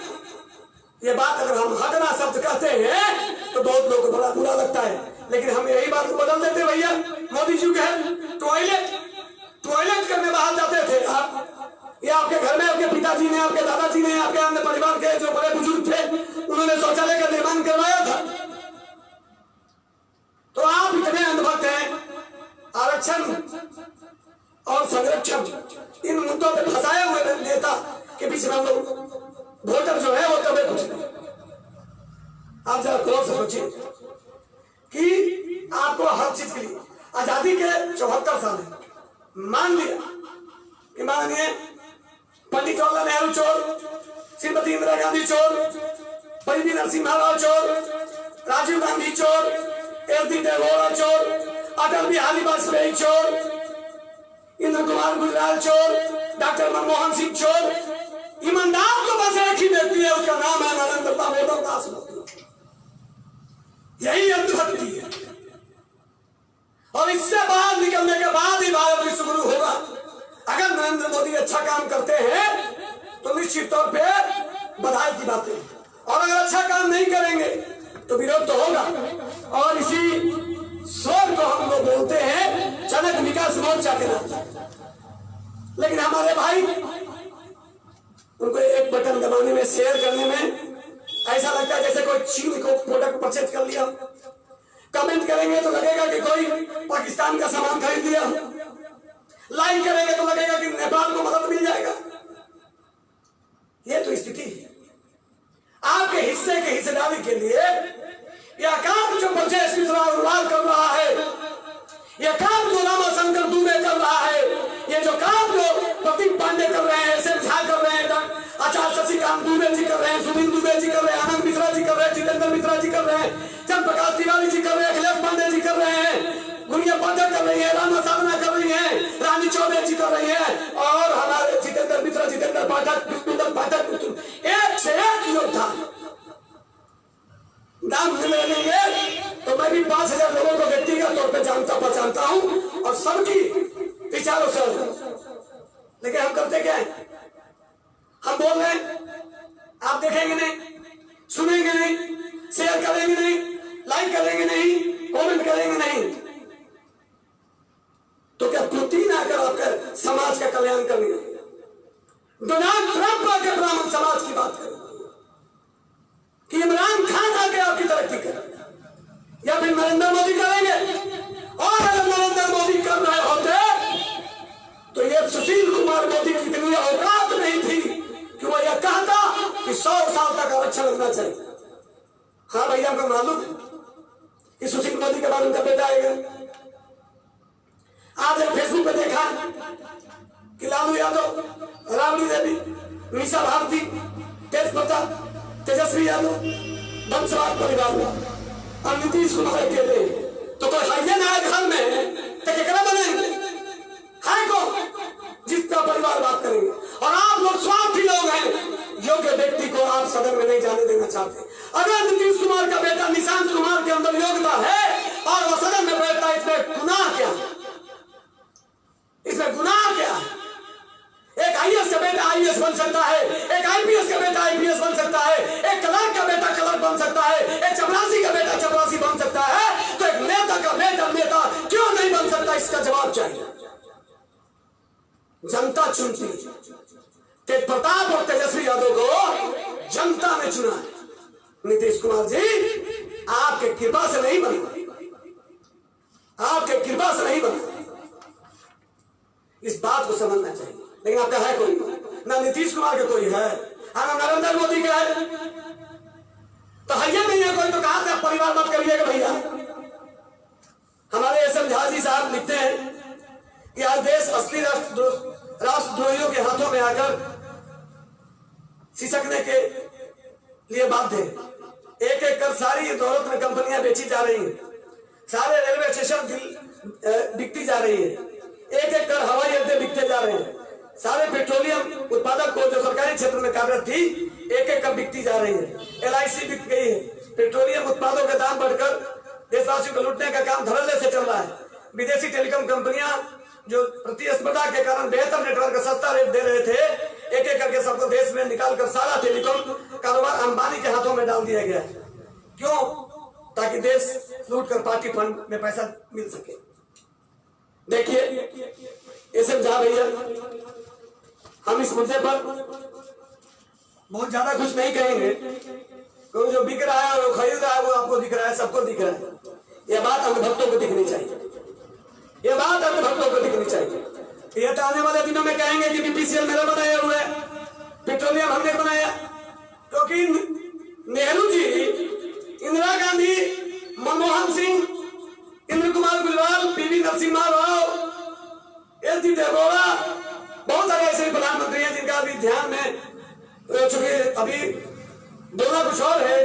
ये बात अगर हम हगना शब्द कहते हैं तो बहुत लोगों को बड़ा बुरा लगता है, लेकिन हम यही बात को बदल देते भैया। मोदी जी कहे टॉयलेट करने बाहर जाते थे आप, या आपके घर में आपके पिताजी ने, आपके दादाजी ने, आपके अन्य परिवार के जो बड़े बुजुर्ग थे, उन्होंने शौचालय का निर्माण करवाया था। तो आप इतने अंधभक्त हैं। आरक्षण और संरक्षण इन मुद्दों पे फंसाए हुए नेता के पीछे हम लोग वोटर जो है वो कभी कुछ नहीं। आप जरा गौर से सोचिए कि आपको हर चीज के लिए आजादी के 74 साल है। मान लिया कि माननीय पंडित जवाहरलाल नेहरू चोर, श्रीमती इंदिरा गांधी चोर, पी नरसिम्हा राव चोर, राजीव गांधी चोर, एस.डी. देवेगौड़ा चोर, अटल बिहारी वाजपेयी चोर, इंद्र कुमार गुजराल चोर, डॉक्टर मनमोहन सिंह चोर। ईमानदार तो बस एक ही व्यक्ति है, उसका नाम है नरेंद्र दामोदर दास मोदी। यही अंधभक्ति है, और इससे बाहर निकलने के बाद ही भारत विश्व गुरु होगा। अगर नरेंद्र मोदी अच्छा काम करते हैं तो निश्चित तौर पे बधाई की बात है, और अगर अच्छा काम नहीं करेंगे तो विरोध तो होगा। और इसी स्वर को हम लोग बोलते हैं जनक विकास मोर्चा के नाम। लेकिन हमारे भाई उनको एक बटन दबाने में, शेयर करने में ऐसा लगता है जैसे कोई चीन को प्रोडक्ट परचेज कर लिया। कमेंट करेंगे तो लगेगा कि कोई पाकिस्तान का सामान खरीद लिया, लाइक करेंगे तो लगेगा कि नेपाल को मदद मिल जाएगा। ये तो स्थिति है। आपके हिस्से के हिस्सेदारी के लिए यह काम जो ब्रजेश मिश्रा कर रहा है, यह काम जो रामाशंकर दुबे कर रहा है, ये जो काम जो प्रदीप पांडे कर रहे हैं, एस.एन. झा कर रहे हैं, आचार्य शशिकांत दुबे जी कर रहे हैं, सुनील दुबे जी कर रहे हैं, आनंद मिश्रा जी कर रहे हैं, जितेंद्र मिश्रा जी कर रहे हैं, चंद्रप्रकाश तिवारी जी कर रहे हैं, अखिलेश पांडे जी कर रहे हैं, गुड़िया पाठक कर रही है, रामा साधना कर रही है, रानी चौबे जी कर रही है, और हमारे जितेंद्र मिश्रा, जितेंद्र पाठक, विष्णुदत्त पाठक, एक से एक योद्धा। नाम लेंगे तो मैं भी 5000 लोगों को व्यक्तिगत तौर पर जानता पहचानता हूं, और सबकी विचारों से। लेकिन हम करते क्या है? हम बोल रहे हैं, आप देखेंगे नहीं, सुनेंगे नहीं, शेयर करेंगे नहीं, लाइक करेंगे नहीं, कमेंट करेंगे नहीं, तो क्या प्रोटीन आकर आपके समाज का कल्याण करेंगे? डोनाल्ड ट्रंप आकर ब्राह्मण समाज की बात करें कि इमरान खान आके आपकी तरक्की करे, या फिर नरेंद्र मोदी करेंगे? और अगर नरेंद्र मोदी कर रहे होते तो ये सुशील कुमार मोदी की इतनी औकात नहीं थी कि वो यह कहता कि 100 साल तक आरक्षण लगना चाहिए। हाँ भैया, हमको मालूम है कि सुशील आज एक फेसबुक पे देखा कि लालू यादव, राबड़ी देवी, मीसा भारती, तेज प्रताप, तेजस्वी यादव वंशवाद परिवार हुआ और नीतीश कुमार अकेले। तो कोई है ना घर में तो क्या बनेंगे? है को जिसका परिवार बात करेंगे। और आप लोग स्वार्थी लोग हैं, योग्य व्यक्ति को आप सदन में नहीं जाने देना चाहते। अगर नीतीश कुमार का बेटा निशांत कुमार के अंदर योग्यता है और वो सदन में बैठता है, इसमें गुनाह क्या? इसमें गुनाह क्या? एक आईएएस का बेटा आईएएस बन सकता है, एक आईपीएस का बेटा आईपीएस बन सकता है, एक क्लर्क का बेटा क्लर्क बन सकता है, एक चपरासी का बेटा चपरासी बन सकता है, तो एक नेता का बेटा नेता क्यों नहीं बन सकता? इसका जवाब चाहिए। जनता चुनती। तेज प्रताप और तेजस्वी यादव को जनता ने चुना है। नीतीश कुमार जी आपके कृपा से नहीं बना, आपके कृपा से नहीं बना। इस बात को समझना चाहिए। लेकिन आपका है कोई ना? नीतीश कुमार का कोई है, ना नरेंद्र मोदी का है, तो है नहीं है कोई, तो कहां से परिवार मत करिएगा भैया। हमारे एस एम झा जी साहब लिखते हैं कि आज देश असली राष्ट्रद्रोहियों के हाथों में आकर सिसकने के लिए बाध्य है। एक एक कर सारी दौलत में कंपनियां बेची जा रही हैं, सारे रेलवे स्टेशन बिकती जा रही है, एक एक कर हवाई अड्डे बिकते जा रहे हैं, सारे पेट्रोलियम उत्पादक को जो सरकारी क्षेत्र में कार्यरत थी एक एक कर बिकती जा रही है। एलआईसी बिक गई है। पेट्रोलियम उत्पादों के दाम बढ़कर देशवासियों को लूटने का काम धड़ल्ले से चल रहा है। विदेशी टेलीकॉम कंपनियां जो प्रतिस्पर्धा के कारण बेहतर नेटवर्क सस्ता रेट दे रहे थे, एक एक करके सबको देश में निकालकर सारा टेलीकॉम कारोबार अंबानी के हाथों में डाल दिया गया है। क्यों? ताकि देश लूट कर पार्टी फंड में पैसा मिल सके। देखिए एस एम झा भैया, हम इस मुद्दे पर बहुत ज्यादा कुछ नहीं कहेंगे, क्योंकि जो बिक रहा है, वो खरीद रहा है, वो आपको दिख रहा है, सबको दिख रहा है। यह बात अंधभक्तों को दिखनी चाहिए, यह बात अंधभक्तों को दिखनी चाहिए। यह तो आने वाले दिनों में कहेंगे कि बीपीसीएल मेरा बनाया हुआ है, पेट्रोलियम हमने बनाया, क्योंकि Nehru ji, Indira Gandhi, Manmohan Singh, Inder Kumar Gujral, PV Narasimha Rao, S D Deve Gowda, बहुत सारे ऐसे प्रधानमंत्री हैं जिनका अभी ध्यान में, चूंकि अभी बोलना कुछ और है,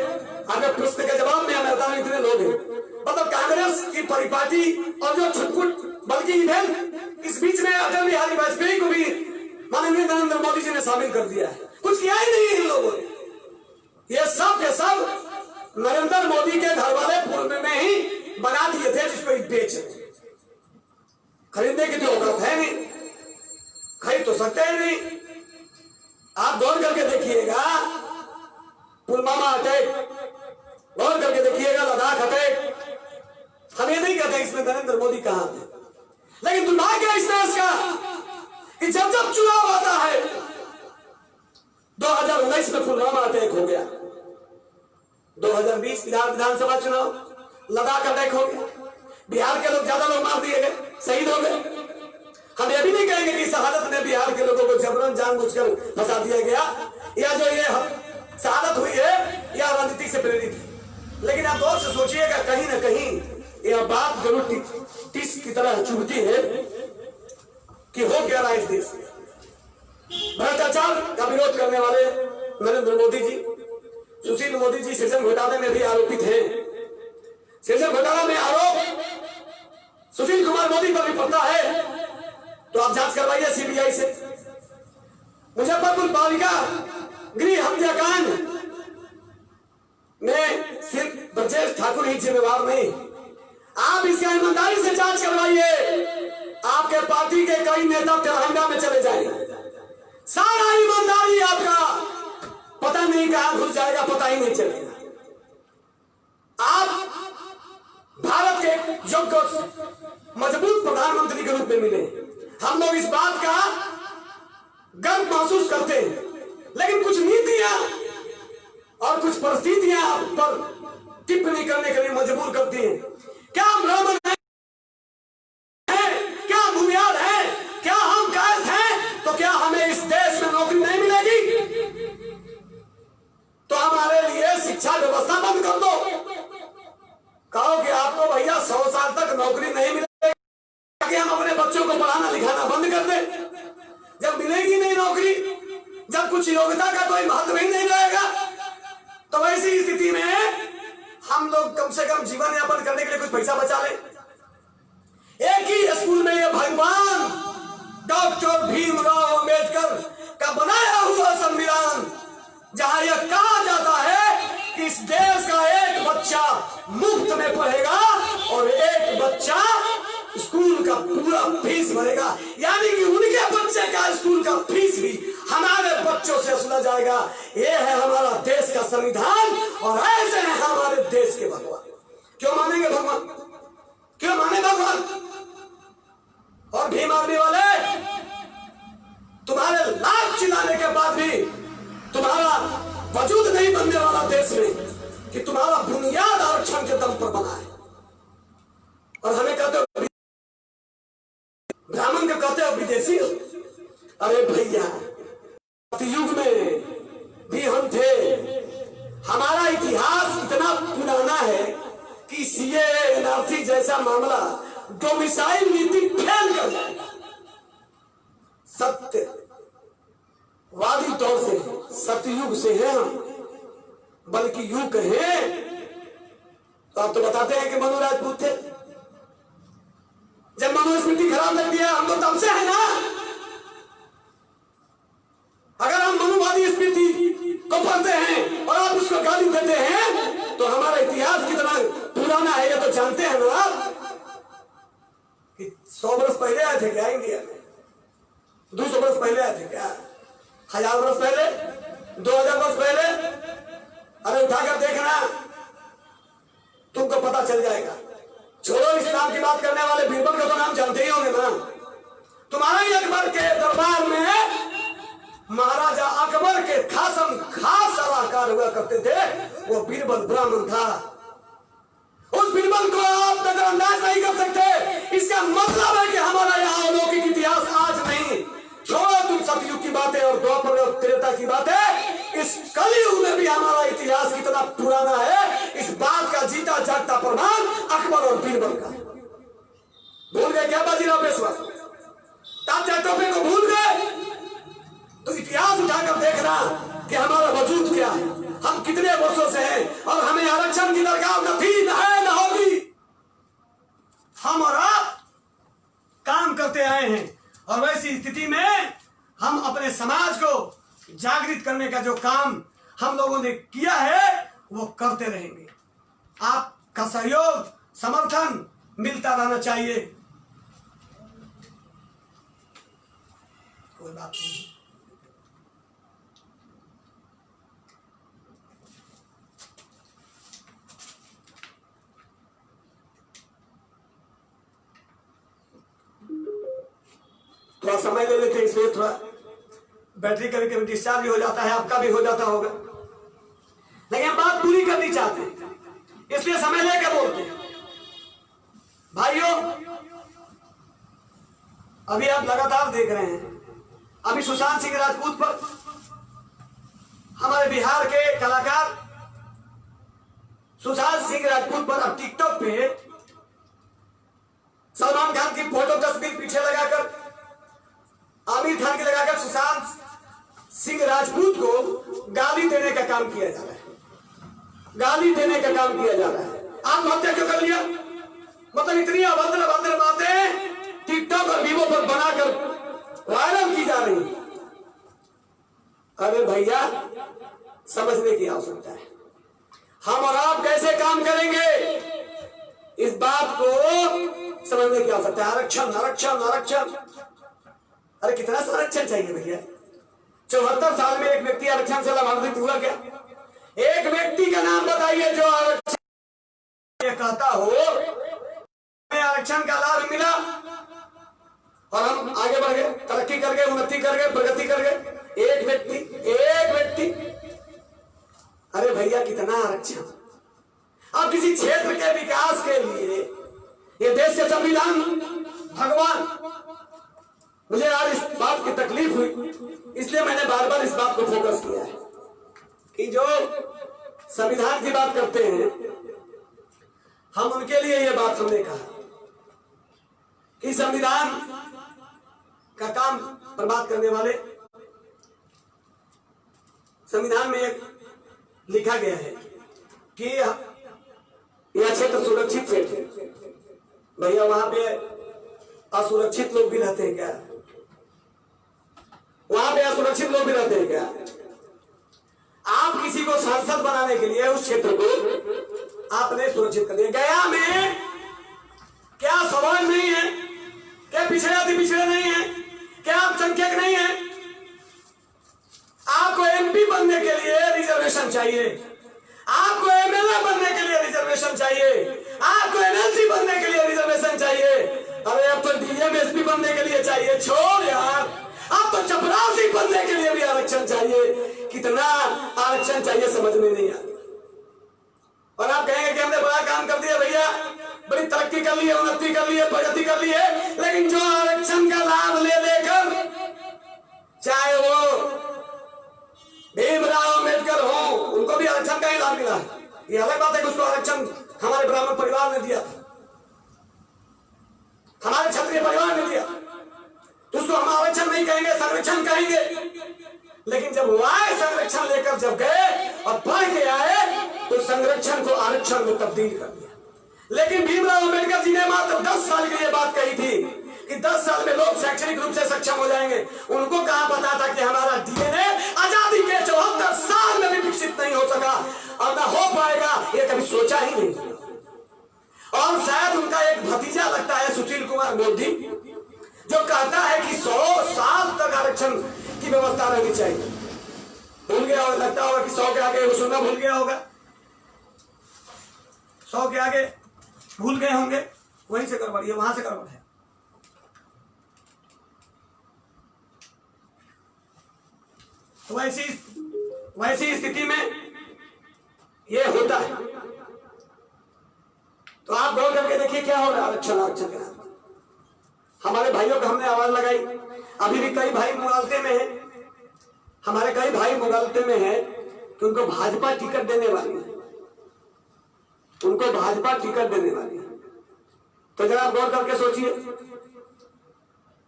आपके प्रश्न के जवाब में मैं बता रहा हूं इतने लोग हैं। मतलब कांग्रेस की परिपाटी और जो छुटपुट, बल्कि इधर इस बीच में अटल बिहारी वाजपेयी को भी माननीय नरेंद्र मोदी जी ने शामिल कर दिया है। कुछ किया ही नहीं इन लोगों ने। ये सब के सब नरेंद्र मोदी के घर वाले पूर्व में ही बना दिए थे, जिसको बेच खरीदने की तो औकात है नहीं, खरीद तो सकते ही नहीं। आप गौर करके देखिएगा, पुलवामा अटैक, गौर करके देखिएगा, लद्दाख अटैक। हम ये नहीं कहते इसमें नरेंद्र मोदी कहां थे, लेकिन दुर्भाग्य इस देश का कि जब जब चुनाव आता है, 2019 में पुलवामा अटैक हो गया, 2020 विधानसभा चुनाव, लद्दाख अटैक हो गया, बिहार के लोग ज्यादा लोग मार दिए गए, शहीद हो गए। हम ये भी नहीं कहेंगे कि शहादत में बिहार के लोगों को जबरन जानबूझकर फंसा दिया गया, या जो ये शहादत हुई है या राजनीति से प्रेरित है। लेकिन आप गौर से सोचिएगा, कहीं ना कहीं यह बात जरूर टिस की तरह चुभती है कि हो क्या रहा है इस देश में। भ्रष्टाचार का विरोध करने वाले नरेंद्र मोदी जी, सुशील मोदी जी सृजन घोटाले में भी आरोपित हैं। सृजन घोटाला में आरोप सुशील कुमार मोदी पर भी पड़ता है, तो आप जांच करवाइए सीबीआई से। मुजफ्फरपुर बालिका गृह हत्याकांड में सिर्फ ब्रजेश ठाकुर ही जिम्मेवार नहीं, आप इसका ईमानदारी से जांच करवाइए। आपके पार्टी के कई नेता तेलंगाना में चले जाएंगे, सारा ईमानदारी आपका पता नहीं कहां घुस जाएगा, पता ही नहीं चलेगा। आप भारत के योग्य मजबूत प्रधानमंत्री के रूप में मिले, हम लोग इस बात का गर्व महसूस करते हैं। लेकिन कुछ नीतियां और कुछ परिस्थितियां आप पर टिप्पणी करने के लिए मजबूर करती हैं। क्या हम ब्राह्मण हैं? क्या भूमियाल हैं? क्या हम कायस्थ हैं? तो क्या हमें इस देश में नौकरी नहीं मिलेगी? तो हमारे लिए शिक्षा व्यवस्था बंद कर दो। कहो कि आपको भैया 100 साल तक नौकरी नहीं मिलेगी, हम अपने बच्चों योग्यता का कोई महत्व ही नहीं रहेगा। तो वैसी स्थिति में हम लोग कम से कम जीवन यापन करने के लिए कुछ पैसा बचा ले। एक ही स्कूल में ये भगवान डॉक्टर भीमराव अंबेडकर का बनाया हुआ संविधान, जहां यह कहा जाता है कि इस देश का एक बच्चा मुफ्त में पढ़ेगा और एक बच्चा स्कूल का पूरा फीस भरेगा, यानी कि उनके बच्चे का स्कूल का फीस भी हमारे बच्चों से वसूला जाएगा। ये है हमारा देश का संविधान और ऐसे हैं हमारे देश के भगवान। क्यों मानेंगे भगवान? क्यों माने भगवान? और भीम आर्मी वाले तुम्हारे लाख चिल्लाने के बाद भी तुम्हारा वजूद नहीं बनने वाला देश में कि तुम्हारा बुनियाद आरक्षण के दम पर बना है। और हमें कहते हो ब्राह्मण को कहते हो विदेशी। अरे भैया युग में भी हम थे। हमारा इतिहास इतना पुराना है कि सीए एनआरसी जैसा मामला डोमिसाइल नीति फेल कर जाएगा। सत्यवादी तौर से सतयुग से हैं हम, बल्कि युग कहें तो आप तो बताते हैं कि मनु राजपूत थे। जब मनुस्मृति खराब लग दिया हम तो तब से है ना। अगर हम मनुवादी स्मृति को पढ़ते हैं और आप उसको गाली देते हैं तो हमारा इतिहास कितना पुराना है ये तो जानते हैं ना आप कि 100 वर्ष पहले आए थे क्या इंडिया में? 200 वर्ष पहले आए थे क्या? 1000 वर्ष पहले? 2000 वर्ष पहले? अरे उठाकर देखना, तुमको पता चल जाएगा। छोड़ो इस्लाम की बात करने वाले बीरबल का तो नाम जानते ही होंगे ना। तुम्हारा ही अकबर के दरबार में महाराजा अकबर के खासम खास सलाहकार हुआ करते थे, वो बीरबल ब्राह्मण था। उस बीरबल को आप नजरअंदाज नहीं कर सकते। इसका मतलब है कि हमारा यहाँ अलौकिक इतिहास आज नहीं। छोड़ो तुम सतयुग की बातें और द्वापर और त्रेता की बातें, इस कलयुग में भी हमारा इतिहास कितना पुराना है इस बात का जीता जागता प्रमाण अकबर और बीरबल का। भूल गए क्या बाजीराव पेशवा? तात्या टोपे को भूल गए? तो इतिहास उठाकर देखना कि हमारा वजूद क्या है, हम कितने वर्षों से हैं और हमें आरक्षण की दरकार न थी, न है, न होगी। हम और आप काम करते आए हैं और वैसी स्थिति में हम अपने समाज को जागृत करने का जो काम हम लोगों ने किया है वो करते रहेंगे। आपका सहयोग समर्थन मिलता रहना चाहिए। कोई बात नहीं। थोड़ा समय ले लेते हैं, इसमें थोड़ा बैटरी कभी कभी डिस्चार्ज हो जाता है, आपका भी हो जाता होगा, लेकिन हम बात पूरी करनी चाहते हैं इसलिए समय लेकर बोलते हैं। भाइयों अभी आप लगातार देख रहे हैं, अभी सुशांत सिंह राजपूत पर हमारे बिहार के कलाकार सुशांत सिंह राजपूत पर अब टिकटॉक पे सलमान खान की फोटो तस्वीर पीछे लगाकर आमिर खान की लगाकर सुशांत सिंह राजपूत को गाली देने का काम किया जा रहा है। गाली देने का काम किया जा रहा है। आत्महत्या क्यों कर लिया? मतलब इतनी अभद्र अभद्र बातें टिकटॉक और वीवो पर बनाकर वायरल की जा रही है। अरे भैया समझने की आवश्यकता है। हम और आप कैसे काम करेंगे इस बात को समझने की आवश्यकता है। आरक्षण आरक्षण आरक्षण, अरे कितना संरक्षण चाहिए भैया? 74 साल में एक व्यक्ति आरक्षण से लाभान्वित हुआ क्या? एक व्यक्ति का नाम बताइए जो आरक्षण कहता हो हमें आरक्षण का लाभ मिला और हम आगे बढ़ गए, तरक्की कर गए, उन्नति कर गए, प्रगति कर गए। एक व्यक्ति। अरे भैया कितना आरक्षण? अब किसी क्षेत्र के विकास के लिए ये देश के संविधान भगवान, मुझे आज इस बात की तकलीफ हुई इसलिए मैंने बार बार इस बात को फोकस किया है कि जो संविधान की बात करते हैं हम उनके लिए ये बात हमने कहा कि संविधान का काम बर्बाद करने वाले संविधान में एक लिखा गया है कि यह क्षेत्र सुरक्षित क्षेत्र है। भैया वहां पे असुरक्षित लोग भी रहते हैं क्या? वहां पे असुरक्षित लोग भी रहते हैं क्या? आप किसी को सांसद बनाने के लिए उस क्षेत्र को आपने सुरक्षित कर दिया। गया में क्या सवाल नहीं है? क्या पिछड़े अति पिछड़े नहीं है? क्या आप संख्यक नहीं है? आपको एमपी बनने के लिए रिजर्वेशन चाहिए, आपको एमएलए बनने के लिए रिजर्वेशन चाहिए, आपको एमएलसी बनने के लिए रिजर्वेशन चाहिए। अरे अब तो डीएम एसपी बनने के लिए चाहिए। छोड़ यार, अब तो चपरासी बनने के लिए भी आरक्षण चाहिए। कितना आरक्षण चाहिए समझ में नहीं आता। और आप कहेंगे कि हमने बड़ा काम कर दिया भैया, बड़ी तरक्की कर ली है, उन्नति कर ली है, प्रगति कर ली है, लेकिन जो आरक्षण का लाभ ले लेकर, चाहे वो भीमराव अम्बेडकर हो, उनको भी आरक्षण का ही लाभ मिला है। ये अलग बात है कि उसको आरक्षण हमारे ब्राह्मण परिवार ने दिया, हमारे क्षत्रिय परिवार ने दिया, तो उसको हम आरक्षण नहीं कहेंगे, संरक्षण कहेंगे। लेकिन जब वह संरक्षण लेकर जब गए और बढ़ के आए तो संरक्षण को आरक्षण में तब्दील कर दिया। लेकिन भीमराव अम्बेडकर जी ने मात्र 10 साल की ये बात कही थी कि 10 साल में लोग शैक्षणिक रूप से सक्षम हो जाएंगे। उनको कहां पता था कि हमारा डीएनए आजादी के 74 साल में भी विकसित नहीं हो सका और ना हो पाएगा, ये कभी सोचा ही नहीं। और शायद उनका एक भतीजा लगता है सुशील कुमार मोदी, जो कहता है कि 100 साल तक आरक्षण की व्यवस्था रहनी चाहिए। भूल गया होगा, लगता होगा कि 100 के आगे वो सुनना भूल गया होगा, 100 के आगे भूल गए होंगे। वहीं से गड़बड़, ये वहां से गड़बड़ है। तो वैसी स्थिति में ये होता है। तो आप गौर करके देखिए क्या हो रहा है आरक्षण के नाम। हमारे भाइयों को हमने आवाज लगाई, अभी भी कई भाई मुगालते में हैं, हमारे कई भाई मुगालते में हैं कि उनको भाजपा टिकट देने वाली है, उनको भाजपा टिकट देने वाली है। तो जरा गौर करके सोचिए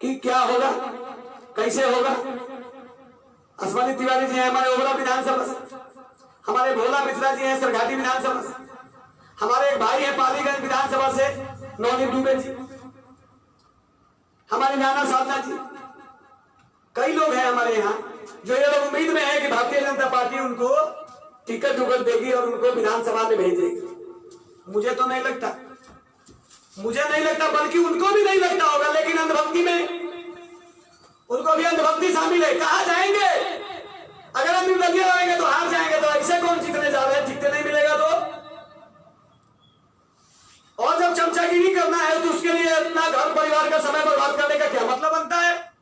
कि क्या होगा, कैसे होगा। असमानी तिवारी जी हैं हमारे ओबरा विधानसभा से, हमारे भोला मिश्रा जी हैं सरघाटी विधानसभा से, हमारे एक भाई है पालीगंज विधानसभा से नौनी दुबे जी, हमारे नाना साधना जी, कई लोग हैं हमारे यहाँ जो ये लोग उम्मीद में है कि भारतीय जनता पार्टी उनको टिकट उकट देगी और उनको विधानसभा में भेजेगी। मुझे तो नहीं लगता, मुझे नहीं लगता, बल्कि उनको भी नहीं लगता होगा। लेकिन अंधभक्ति में उनको भी अंधभक्ति शामिल है। कहा जाएंगे अगर हम निर्दलीय रहेंगे तो हार जाएंगे, तो ऐसे कौन जीतने जा रहे हैं, जीतने नहीं मिलेगा तो। और जब चमचागिरी करना है तो उसके लिए अपना घर परिवार का समय बर्बाद करने का क्या मतलब बनता है।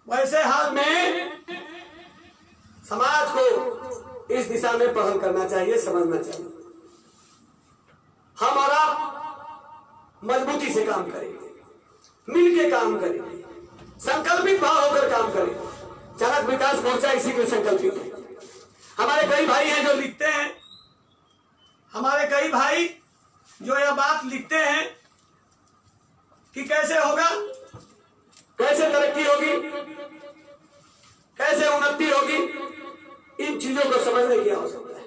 वैसे हाल में समाज को इस दिशा में पहल करना चाहिए, समझना चाहिए। हम और आप मजबूती से काम करेंगे, मिलके काम करेंगे, संकल्पित भाव होकर काम करेंगे। चाणक्य विकास मोर्चा इसी के संकल्पित है। हमारे कई भाई हैं जो लिखते हैं, हमारे कई भाई जो यह बात लिखते हैं कि कैसे होगा, कैसे तरक्की होगी, कैसे उन्नति होगी, इन चीजों को समझने की आवश्यकता है।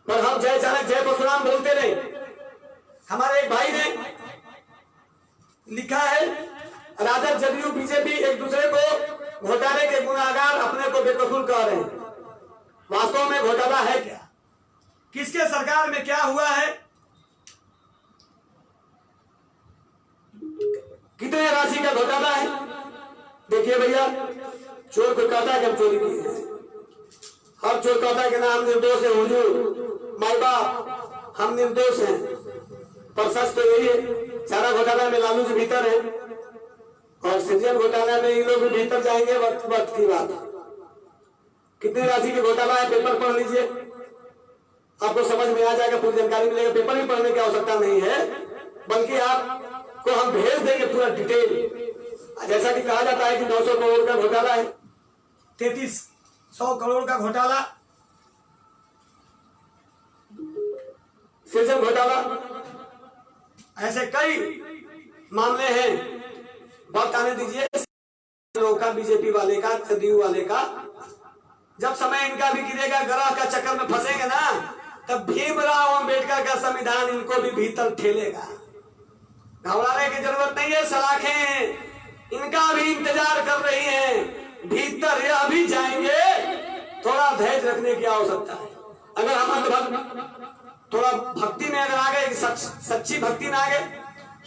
पर हम जय चाणक्य जय परशुराम बोलते नहीं। हमारे एक भाई ने लिखा है राजद जदयू बीजेपी एक दूसरे को घोटाले के गुनाहगार अपने को बेकसूर कह रहे हैं। वास्तव में घोटाला है क्या, किसके सरकार में क्या हुआ है, कितने राशि का घोटाला है। देखिए भैया, चोर को कहता है कि हम चोरी की है, हर चोर कहता है कि ना हम निर्दोष है, हुजूर माई बाप हम निर्दोष हैं। पर सच तो यही है, चारा घोटाला में लालू जी भीतर है और सृजन घोटाला में ये लोग भी भीतर जाएंगे। वक्त वक्त की बात। कितनी राशि के घोटाला है, पेपर पढ़ लीजिए, आपको समझ में आ जाएगा, पूरी जानकारी मिलेगा। पेपर भी पढ़ने की आवश्यकता नहीं है, बल्कि आपको हम भेज देंगे पूरा डिटेल। जैसा कि कहा जाता है कि 900 करोड़ का घोटाला है, 3300 करोड़ का घोटाला, सृजन घोटाला, ऐसे कई मामले हैं। वक्त आने दीजिए। लोगों का, बीजेपी वाले का, जदयू वाले का, जब समय इनका भी गिरेगा, ग्रह का चक्कर में फंसेंगे ना, तब भीमराव अम्बेडकर का संविधान इनको भी भीतर ठेलेगा। घबराने की जरूरत नहीं है। सलाखें इनका भी इंतजार कर रही हैं, भीतर यह भी जाएंगे। थोड़ा धैर्य रखने की आवश्यकता है। अगर हम थोड़ा भक्ति में अगर आ गए, सच्ची भक्ति में आ गए,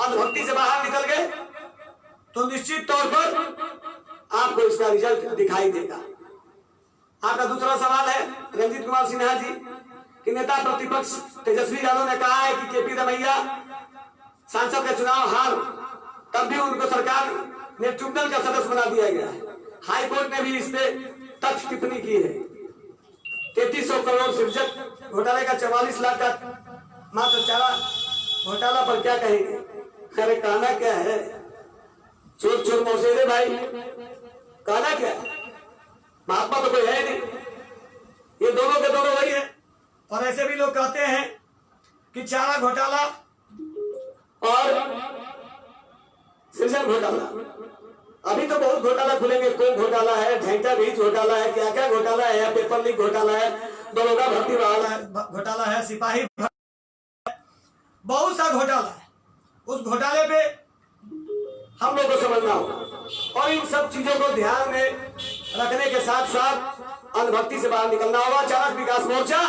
अंधभक्ति से बाहर निकल गए, तो निश्चित तौर पर आपको इसका रिजल्ट दिखाई देगा। आपका दूसरा सवाल है रंजीत कुमार सिन्हा जी कि नेता प्रतिपक्ष तेजस्वी यादव ने कहा है कि केपी रमैया सांसद का चुनाव हार, तब भी उनको सरकार ने ट्रिब्यूनल का सदस्य बना दिया गया है। हाई कोर्ट ने भी इस पे तथ्य टिप्पणी की है। 3300 करोड़ सृजक घोटाले का 44 लाख का मात्र चारा घोटाला पर क्या कहेंगे? अरे कहना क्या है, चोर चोर मौसेरे भाई, कहना क्या है? महात्मा तो कोई है नहीं, ये दोनों के दोनों वही है। और ऐसे भी लोग कहते हैं कि चारा घोटाला और सृजन घोटाला, अभी तो बहुत घोटाला खुलेंगे। कोक घोटाला है, ढेंका बीज घोटाला है, क्या क्या घोटाला है, पेपर लीक घोटाला है, दरोगा भर्ती घोटाला है, सिपाही बहुत सा घोटाला है। उस घोटाले पे हम लोग को समझना होगा और इन सब चीजों को ध्यान में रखने के साथ साथ अंधभक्ति से बाहर निकलना होगा। चाणक्य विकास मोर्चा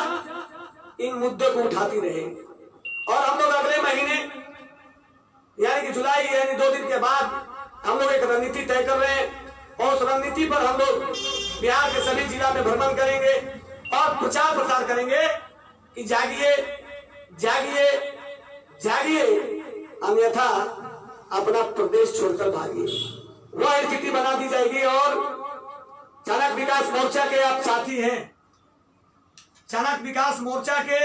इन मुद्दों को उठाती रहेगी और हम लोग अगले महीने यानी कि जुलाई यानी 2 दिन के बाद हम लोग एक रणनीति तय कर रहे हैं और उस रणनीति पर हम लोग बिहार के सभी जिला में भ्रमण करेंगे और प्रचार प्रसार करेंगे कि जागिए जागिए जागिए, अन्यथा अपना प्रदेश छोड़कर भागिए। वह स्थिति बना दी जाएगी। और चाणक्य विकास मोर्चा के आप साथी हैं, चाणक्य विकास मोर्चा के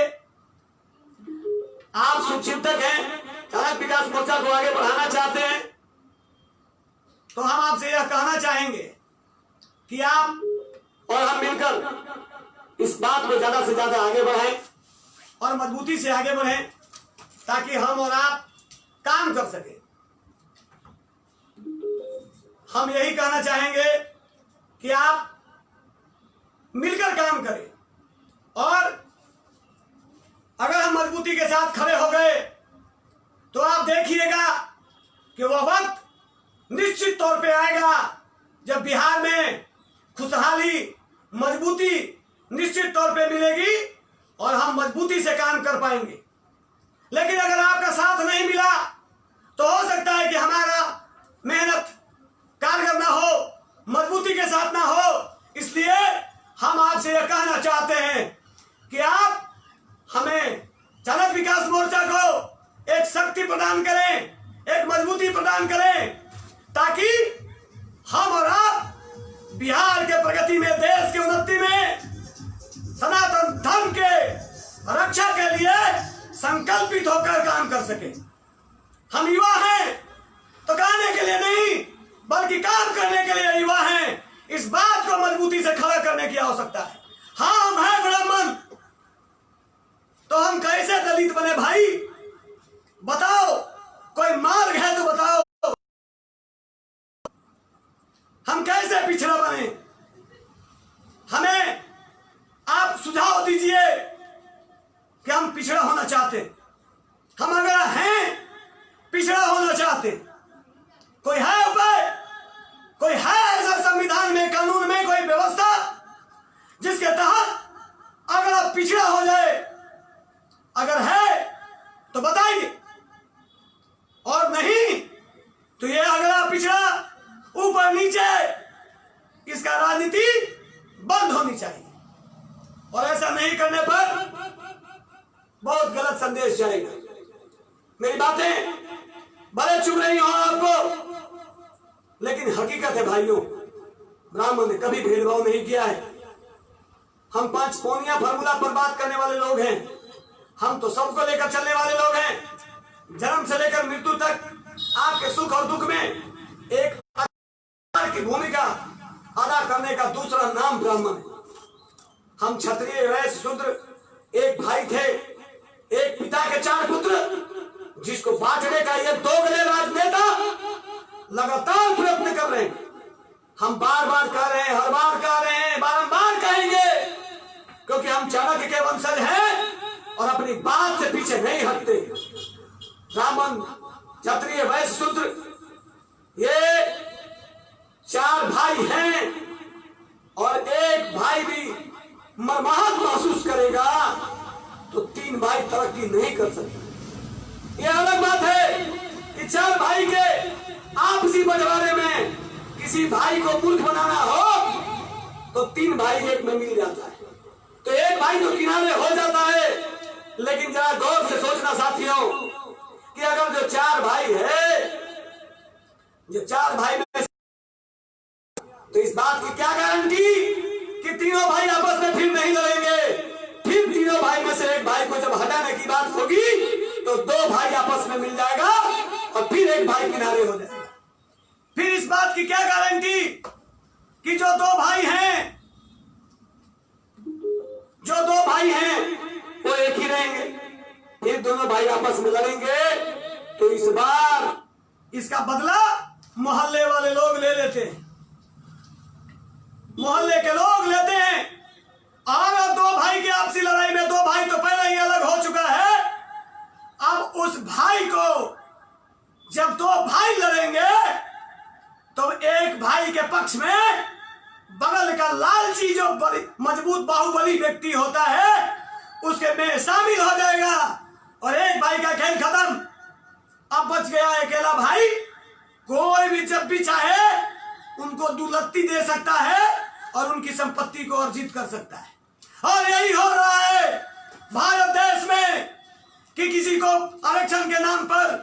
आप शुभचिंतक हैं, चाणक्य विकास मोर्चा को आगे बढ़ाना चाहते हैं, तो हम आपसे यह कहना चाहेंगे कि आप और हम मिलकर इस बात को ज्यादा से ज्यादा आगे बढ़ाएं और मजबूती से आगे बढ़ें ताकि हम और आप काम कर सकें। हम यही कहना चाहेंगे कि आप मिलकर काम करें और अगर हम मजबूती के साथ खड़े हो गए तो आप देखिएगा कि वह वक्त निश्चित तौर पे आएगा जब बिहार में खुशहाली, मजबूती निश्चित तौर पे मिलेगी और हम मजबूती से काम कर पाएंगे। लेकिन अगर आपका साथ नहीं मिला तो हो सकता है कि हमारा मेहनत कारगर ना हो, मजबूती के साथ ना हो। इसलिए हम आपसे यह कहना चाहते हैं कि आप हमें चाणक्य विकास मोर्चा को एक शक्ति प्रदान करें, एक मजबूती प्रदान करें ताकि हम और आप बिहार के प्रगति में, देश की उन्नति में, सनातन धर्म के रक्षा के लिए संकल्पित होकर काम कर सके। हम युवा हैं तो कहने के लिए नहीं बल्कि काम करने के लिए युवा हैं। इस बात को मजबूती से खड़ा करने की आवश्यकता है। हाँ, हम हैं ब्राह्मण तो हम कैसे दलित बने भाई? बताओ, कोई मार्ग है तो बताओ। हम कैसे पिछड़ा बने? हमें आप सुझाव दीजिए कि हम पिछड़ा होना चाहते, हम अगर हैं पिछड़ा होना चाहते, कोई है उपाय, कोई है ऐसा संविधान में, कानून में कोई व्यवस्था जिसके तहत अगर आप पिछड़ा हो जाए, अगर है तो बताइए, और नहीं तो ये अगर आप पिछड़ा ऊपर नीचे, इसका राजनीति बंद होनी चाहिए। और ऐसा नहीं करने पर बहुत गलत संदेश जाएगा। मेरी बातें भले चुभ रही हो आपको, लेकिन हकीकत है भाइयों, ब्राह्मण ने कभी भेदभाव नहीं किया है। हम 5 पौनिया फार्मूला पर बात करने वाले लोग हैं। हम तो सबको लेकर चलने वाले लोग हैं। जन्म से लेकर मृत्यु तक आपके सुख और दुख में एक की भूमिका अदा करने का दूसरा नाम ब्राह्मण है। हम क्षत्रिय, वैश्य, शूद्र एक भाई थे, एक पिता के 4 पुत्र, जिसको बांटने का ये दोगले राजनेता लगातार प्रयत्न कर रहे हैं। हम बार बार कह रहे हैं, हर बार कह रहे हैं, बारंबार कहेंगे, क्योंकि हम चाणक्य के वंशज हैं और अपनी बात से पीछे नहीं हटते। ब्राह्मण, क्षत्रिय, वैश्य, शूद्र, ये 4 भाई हैं और एक भाई भी मर्माहत महसूस करेगा तो 3 भाई तरक्की नहीं कर सकते। यह अलग बात है कि 4 भाई के आपसी बंटवारे में किसी भाई को मूर्ख बनाना हो तो 3 भाई एक में मिल जाता है, तो एक भाई तो किनारे हो जाता है। लेकिन जरा गौर से सोचना साथियों कि अगर जो 4 भाई है, जो 4 भाई में, तो इस बात की क्या गारंटी कि तीनों भाई आपस में फिर नहीं लड़ेंगे। फिर तीनों भाई में से एक भाई को जब हटाने की बात होगी तो 2 भाई आपस में मिल जाएगा और फिर एक भाई किनारे हो जाएगा। फिर इस बात की क्या गारंटी कि जो 2 भाई हैं, जो 2 भाई हैं वो एक ही रहेंगे। फिर दोनों भाई आपस में लड़ेंगे तो इस बार इसका बदला मोहल्ले वाले लोग ले लेते हैं, मोहल्ले के लोग लेते हैं। और 2 भाई की आपसी लड़ाई में 2 भाई तो पहले ही अलग हो चुका है। अब उस भाई को जब 2 भाई लड़ेंगे तो एक भाई के पक्ष में बगल का लालची जो मजबूत बाहुबली व्यक्ति होता है उसके में शामिल हो जाएगा और एक भाई का खेल खत्म। अब बच गया अकेला भाई। कोई भी जब भी चाहे उनको दुलत्ती दे सकता है और उनकी संपत्ति को अर्जित कर सकता है। और यही हो रहा है भारत देश में कि किसी को आरक्षण के नाम पर,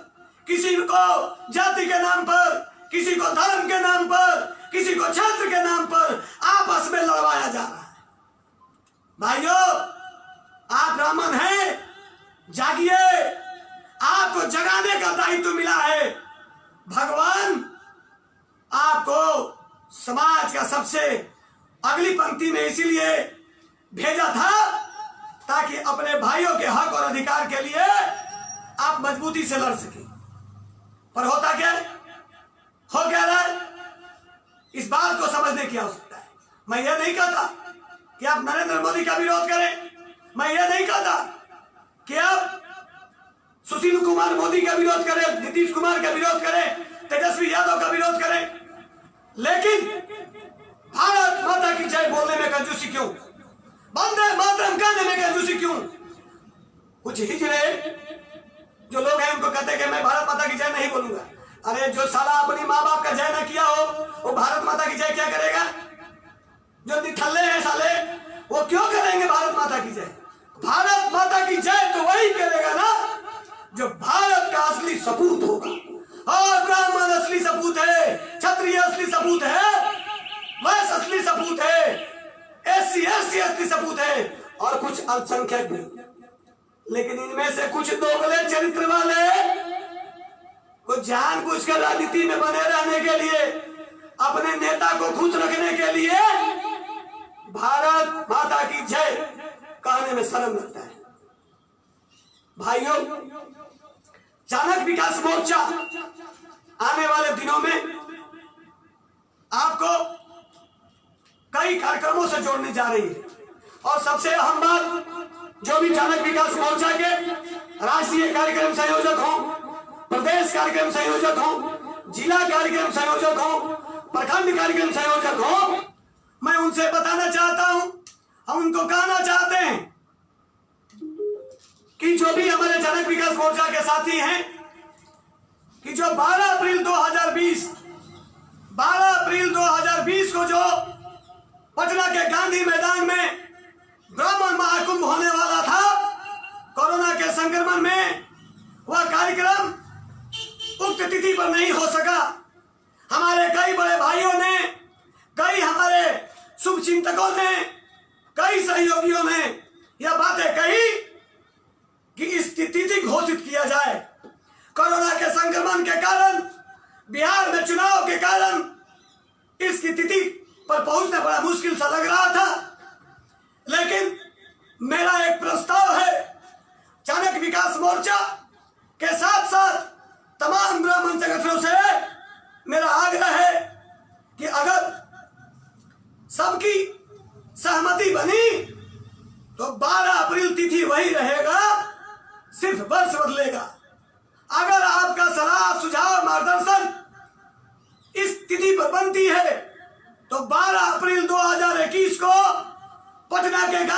किसी को जाति के नाम पर, किसी को धर्म के नाम पर, किसी को क्षेत्र के नाम पर आपस में लड़वाया जा रहा है। भाइयों, आप ब्राह्मण हैं, जागिए, आपको जगाने का दायित्व मिला है। भगवान आपको समाज का सबसे अगली पंक्ति में इसीलिए भेजा था ताकि अपने भाइयों के हक और अधिकार के लिए आप मजबूती से लड़ सके। पर होता क्या हो क्या रहा है, इस बात को समझने की आवश्यकता है। मैं यह नहीं कहता कि आप नरेंद्र मोदी का विरोध करें, मैं यह नहीं कहता कि आप सुशील कुमार मोदी का विरोध करें, नीतीश कुमार का विरोध करें, तेजस्वी यादव का विरोध करें, लेकिन भारत माता की जय बोलने में कंजूसी क्यों, वंदे मातरम कहने में कंजूसी क्यों? कुछ हिजड़े जो लोग हैं उनको कहते हैं कि मैं भारत माता की जय नहीं बोलूंगा। अरे जो साला अपनी माँ बाप का जय न किया हो वो भारत माता की जय क्या करेगा? जो निठल्ले हैं साले वो क्यों करेंगे भारत माता की जय? भारत माता की जय तो वही करेगा ना जो भारत का असली सपूत होगा। और ब्राह्मण असली सपूत है, क्षत्रिय असली सपूत है, वैश्य असली सपूत है, एससी एसटी असली सपूत है और कुछ अल्पसंख्यक भी। लेकिन इनमें से कुछ दोगले चरित्र वाले वो जानबूझकर राजनीति में बने रहने के लिए, अपने नेता को खुश रखने के लिए भारत माता की जय कहने में शर्म लगता है। भाइयों, चाणक्य विकास मोर्चा आने वाले दिनों में आपको कई कार्यक्रमों से जोड़ने जा रही है। और सबसे अहम बात, जो भी चाणक्य विकास मोर्चा के राष्ट्रीय कार्यक्रम संयोजक हों, प्रदेश कार्यक्रम संयोजक हों, जिला कार्यक्रम संयोजक हों, प्रखंड कार्यक्रम संयोजक हों, मैं उनसे बताना चाहता हूं, हम उनको कहना चाहते हैं कि जो भी हमारे चाणक्य विकास मोर्चा के साथी हैं कि जो 12 अप्रैल 2020 को जो पटना के गांधी मैदान में ब्राह्मण महाकुंभ होने वाला था, कोरोना के संक्रमण में वह कार्यक्रम उक्त तिथि पर नहीं हो सका। हमारे कई बड़े भाइयों ने, कई हमारे शुभचिंतकों ने, कई सहयोगियों ने यह बातें कही कि इस तिथि घोषित किया जाए। कोरोना के संक्रमण के कारण, बिहार में चुनाव के कारण इसकी तिथि पर पहुंचना बड़ा मुश्किल सा लग रहा था। लेकिन मेरा एक प्रस्ताव है, चाणक्य विकास मोर्चा के साथ साथ तमाम ब्राह्मण संगठनों से मेरा आग्रह है कि अगर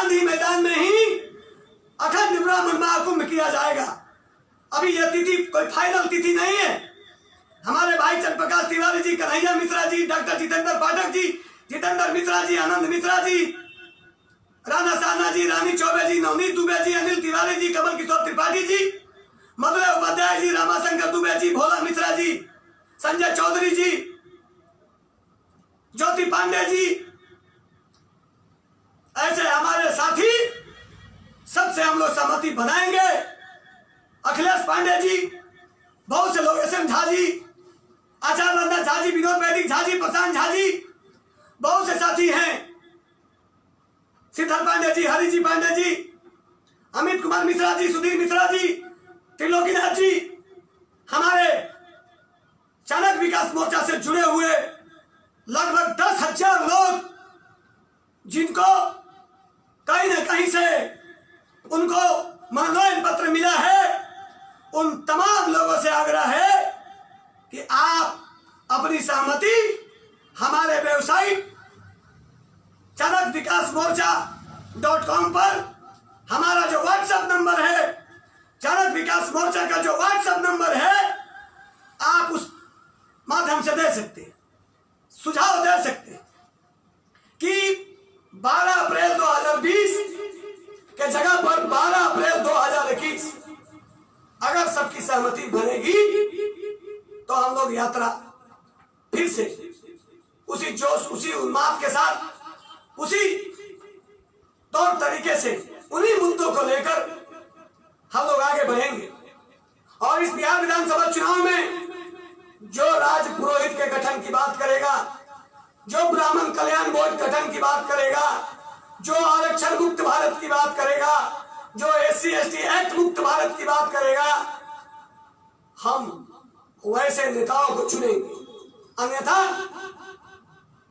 गांधी मैदान में ही अखंड ब्राह्मण महाकुंभ किया जाएगा। अभी यह तिथि कोई फाइनल तिथि नहीं है। हमारे भाई चंद्र प्रकाश तिवारी जी, कन्हैया मिश्रा जी, डॉक्टर जितेंद्र पाठक जी, जितेंद्र मिश्रा जी, आनंद मिश्रा जी, राणा साना जी, रानी चौबे जी, नवनीत दुबे जी, अनिल तिवारी जी, कमल किशोर त्रिपाठी जी, मदुरै उपाध्याय जी, रामाशंकर दुबे जी, भोला मिश्रा जी, संजय चौधरी जी, ज्योति पांडे जी, ऐसे हमारे साथी सबसे हम लोग सहमति बनाएंगे। अखिलेश पांडे जी, बहुत से लोग, SM झा जी, आचार्य रंजन झा जी, विनोद वैदिक झा जी, प्रशांत झा जी, बहुत से साथी हैं, सिद्धार्थ पांडे जी, हरि जी पांडे जी, अमित कुमार मिश्रा जी, सुधीर मिश्रा जी, त्रिलोकीनाथ जी, हमारे चाणक्य विकास मोर्चा से जुड़े हुए लगभग 10,000 लोग, जिनको कहीं न कहीं से उनको मनोनयन पत्र मिला है, उन तमाम लोगों से आग्रह है कि आप अपनी सहमति हमारे वेबसाइट चाणक्य विकास मोर्चा.com पर, हमारा जो व्हाट्सएप नंबर है, चाणक्य विकास मोर्चा का जो व्हाट्सएप नंबर है, आप उस माध्यम से दे सकते हैं, सुझाव दे सकते हैं कि 12 अप्रैल 2020 के जगह पर 12 अप्रैल 2021 अगर सबकी सहमति बनेगी तो हम लोग यात्रा फिर से उसी जोश, उसी उन्माद के साथ, उसी तौर तरीके से, उन्हीं मुद्दों को लेकर हम लोग आगे बढ़ेंगे। और इस बिहार विधानसभा चुनाव में जो राज पुरोहित के गठन की बात करेगा, जो ब्राह्मण कल्याण बोर्ड गठन की बात करेगा, जो आरक्षण मुक्त भारत की बात करेगा, जो SC ST एक्ट मुक्त भारत की बात करेगा, हम वैसे नेताओं को चुनेंगे। अन्यथा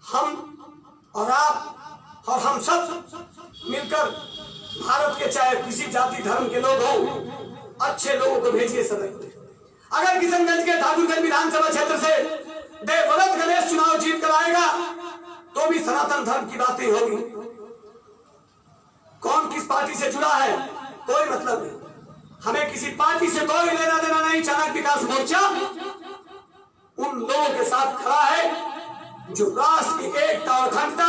हम और आप और हम सब मिलकर भारत के चाहे किसी जाति धर्म के लोग हों, अच्छे लोगों को भेजिए सदन में। अगर किशनगंज के ठाकुरगंज विधानसभा क्षेत्र से देवव्रत गणेश चुनाव जीत कर आएगा तो भी सनातन धर्म की बातें होगी। कौन किस पार्टी से जुड़ा है कोई मतलब नहीं, हमें किसी पार्टी से कोई लेना देना नहीं। चाणक्य विकास मोर्चा उन लोगों के साथ खड़ा है जो राष्ट्र की एकता और अखंडता,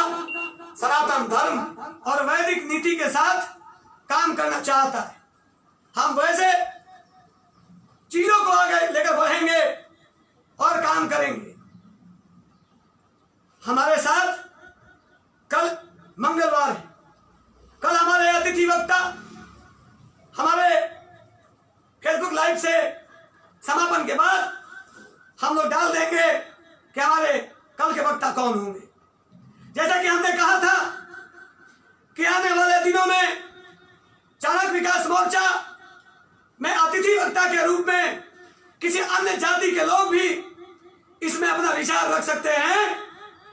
सनातन धर्म और वैदिक नीति के साथ काम करना चाहता है। हम वैसे चीजों को आगे लेकर बढ़ेंगे और काम करेंगे। हमारे साथ कल मंगलवार है, कल हमारे अतिथि वक्ता हमारे फेसबुक लाइव से समापन के बाद हम लोग डाल देंगे कि हमारे कल के वक्ता कौन होंगे। जैसा कि हमने कहा था कि आने वाले दिनों में चाणक्य विकास मोर्चा में अतिथि वक्ता के रूप में किसी अन्य जाति के लोग भी इसमें अपना विचार रख सकते हैं।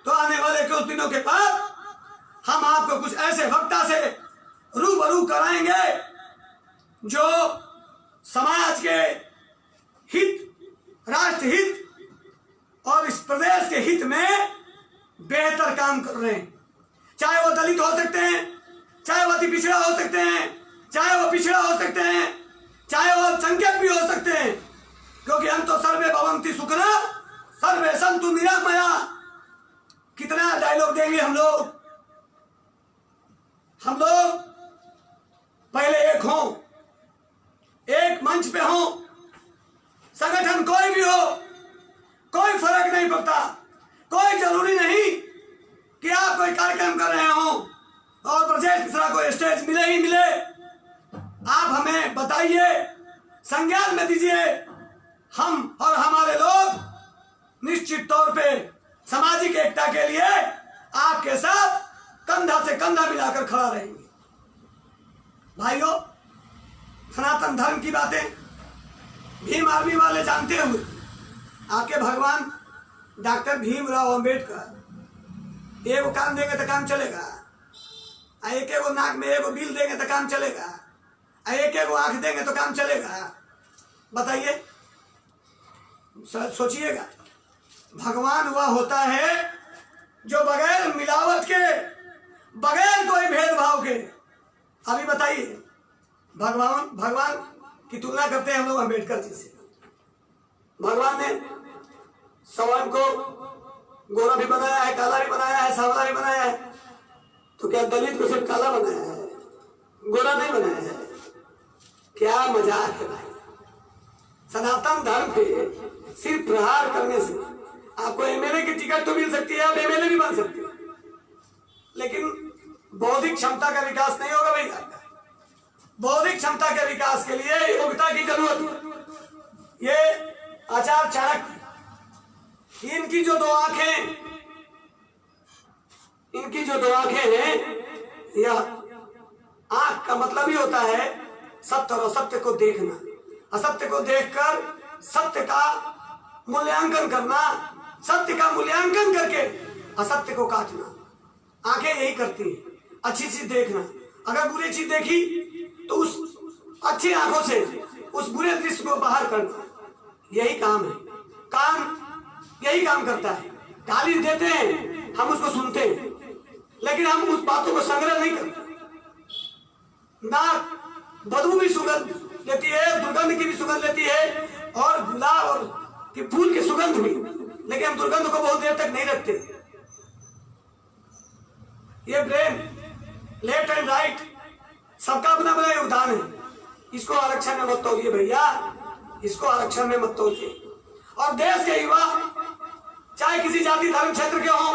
तो आने वाले कुछ दिनों के बाद हम आपको कुछ ऐसे वक्ता से रूबरू कराएंगे जो समाज के हित, राष्ट्र हित और इस प्रदेश के हित में बेहतर काम कर रहे हैं। चाहे वो दलित हो सकते हैं, चाहे वो अति पिछड़ा हो सकते हैं, चाहे वो पिछड़ा हो सकते हैं, चाहे वो अल्पसंख्यक भी हो सकते हैं, क्योंकि हम तो सर्वे भवन्ति सुखिनः सर्वे सन्तु निरामया। कितना डायलॉग देंगे हम लोग पहले एक हों, एक मंच पे हों, संगठन कोई भी हो, कोई फर्क नहीं पड़ता। कोई जरूरी नहीं कि आप कोई कार्यक्रम कर रहे हो और ब्रजेश मिश्रा को स्टेज मिले ही मिले। आप हमें बताइए, संज्ञान में दीजिए। हम और हमारे लोग निश्चित तौर पे सामाजिक एकता के लिए आपके साथ कंधा से कंधा मिलाकर खड़ा रहेंगे। भाइयों, सनातन धर्म की बातें भीम आर्मी वाले जानते हुए आपके भगवान डॉक्टर भीमराव अंबेडकर एगो कान देंगे तो काम चलेगा, एक एगो नाक में एगो बिल देंगे तो काम चलेगा, एक एगो आंख देंगे तो काम चलेगा? बताइए, सोचिएगा। भगवान वह होता है जो बगैर मिलावट के, बगैर कोई भेदभाव के अभी बताइए, भगवान की तुलना करते हैं हम लोग अम्बेडकर जी से। भगवान ने सवर्ण को गोरा भी बनाया है, काला भी बनाया है, सांवला भी बनाया है, तो क्या दलित को सिर्फ काला बनाया है, गोरा नहीं बनाया है? क्या मजाक है भाई। सनातन धर्म पे सिर्फ प्रहार करने से आपको एमएलए की टिकट तो मिल सकती है, आप एमएलए भी बन सकते हैं, लेकिन बौद्धिक क्षमता का विकास नहीं होगा भैया। बौद्धिक क्षमता के विकास के लिए योग्यता की जरूरत है। ये आचार्य चाणक्य, इनकी जो दो आंखें हैं, यह आंख का मतलब ही होता है सत्य और असत्य को देखना, असत्य को देखकर सत्य का मूल्यांकन करना, सत्य का मूल्यांकन करके असत्य को काटना। आंखें यही करती हैं, अच्छी चीज देखना, अगर बुरी चीज देखी तो उस अच्छी आंखों से उस बुरे दृश्य को बाहर करना, यही काम है। कान यही काम करता है। गाली देते हैं, हम उसको सुनते हैं, लेकिन हम उस बातों को संग्रह नहीं करते। नाक बदबू भी सुगंध लेती है, दुर्गंध की भी सुगंध लेती है, और गुलाब और की फूल की सुगंध भी, लेकिन हम दुर्गंध को बहुत देर तक नहीं रखते। ये ब्रेन, लेफ्ट एंड राइट, सबका अपना अपना योगदान है। इसको आरक्षण में मत तोलिए भैया, इसको आरक्षण में मत तोलिए। और देश के युवा चाहे किसी जाति धर्म क्षेत्र के हों,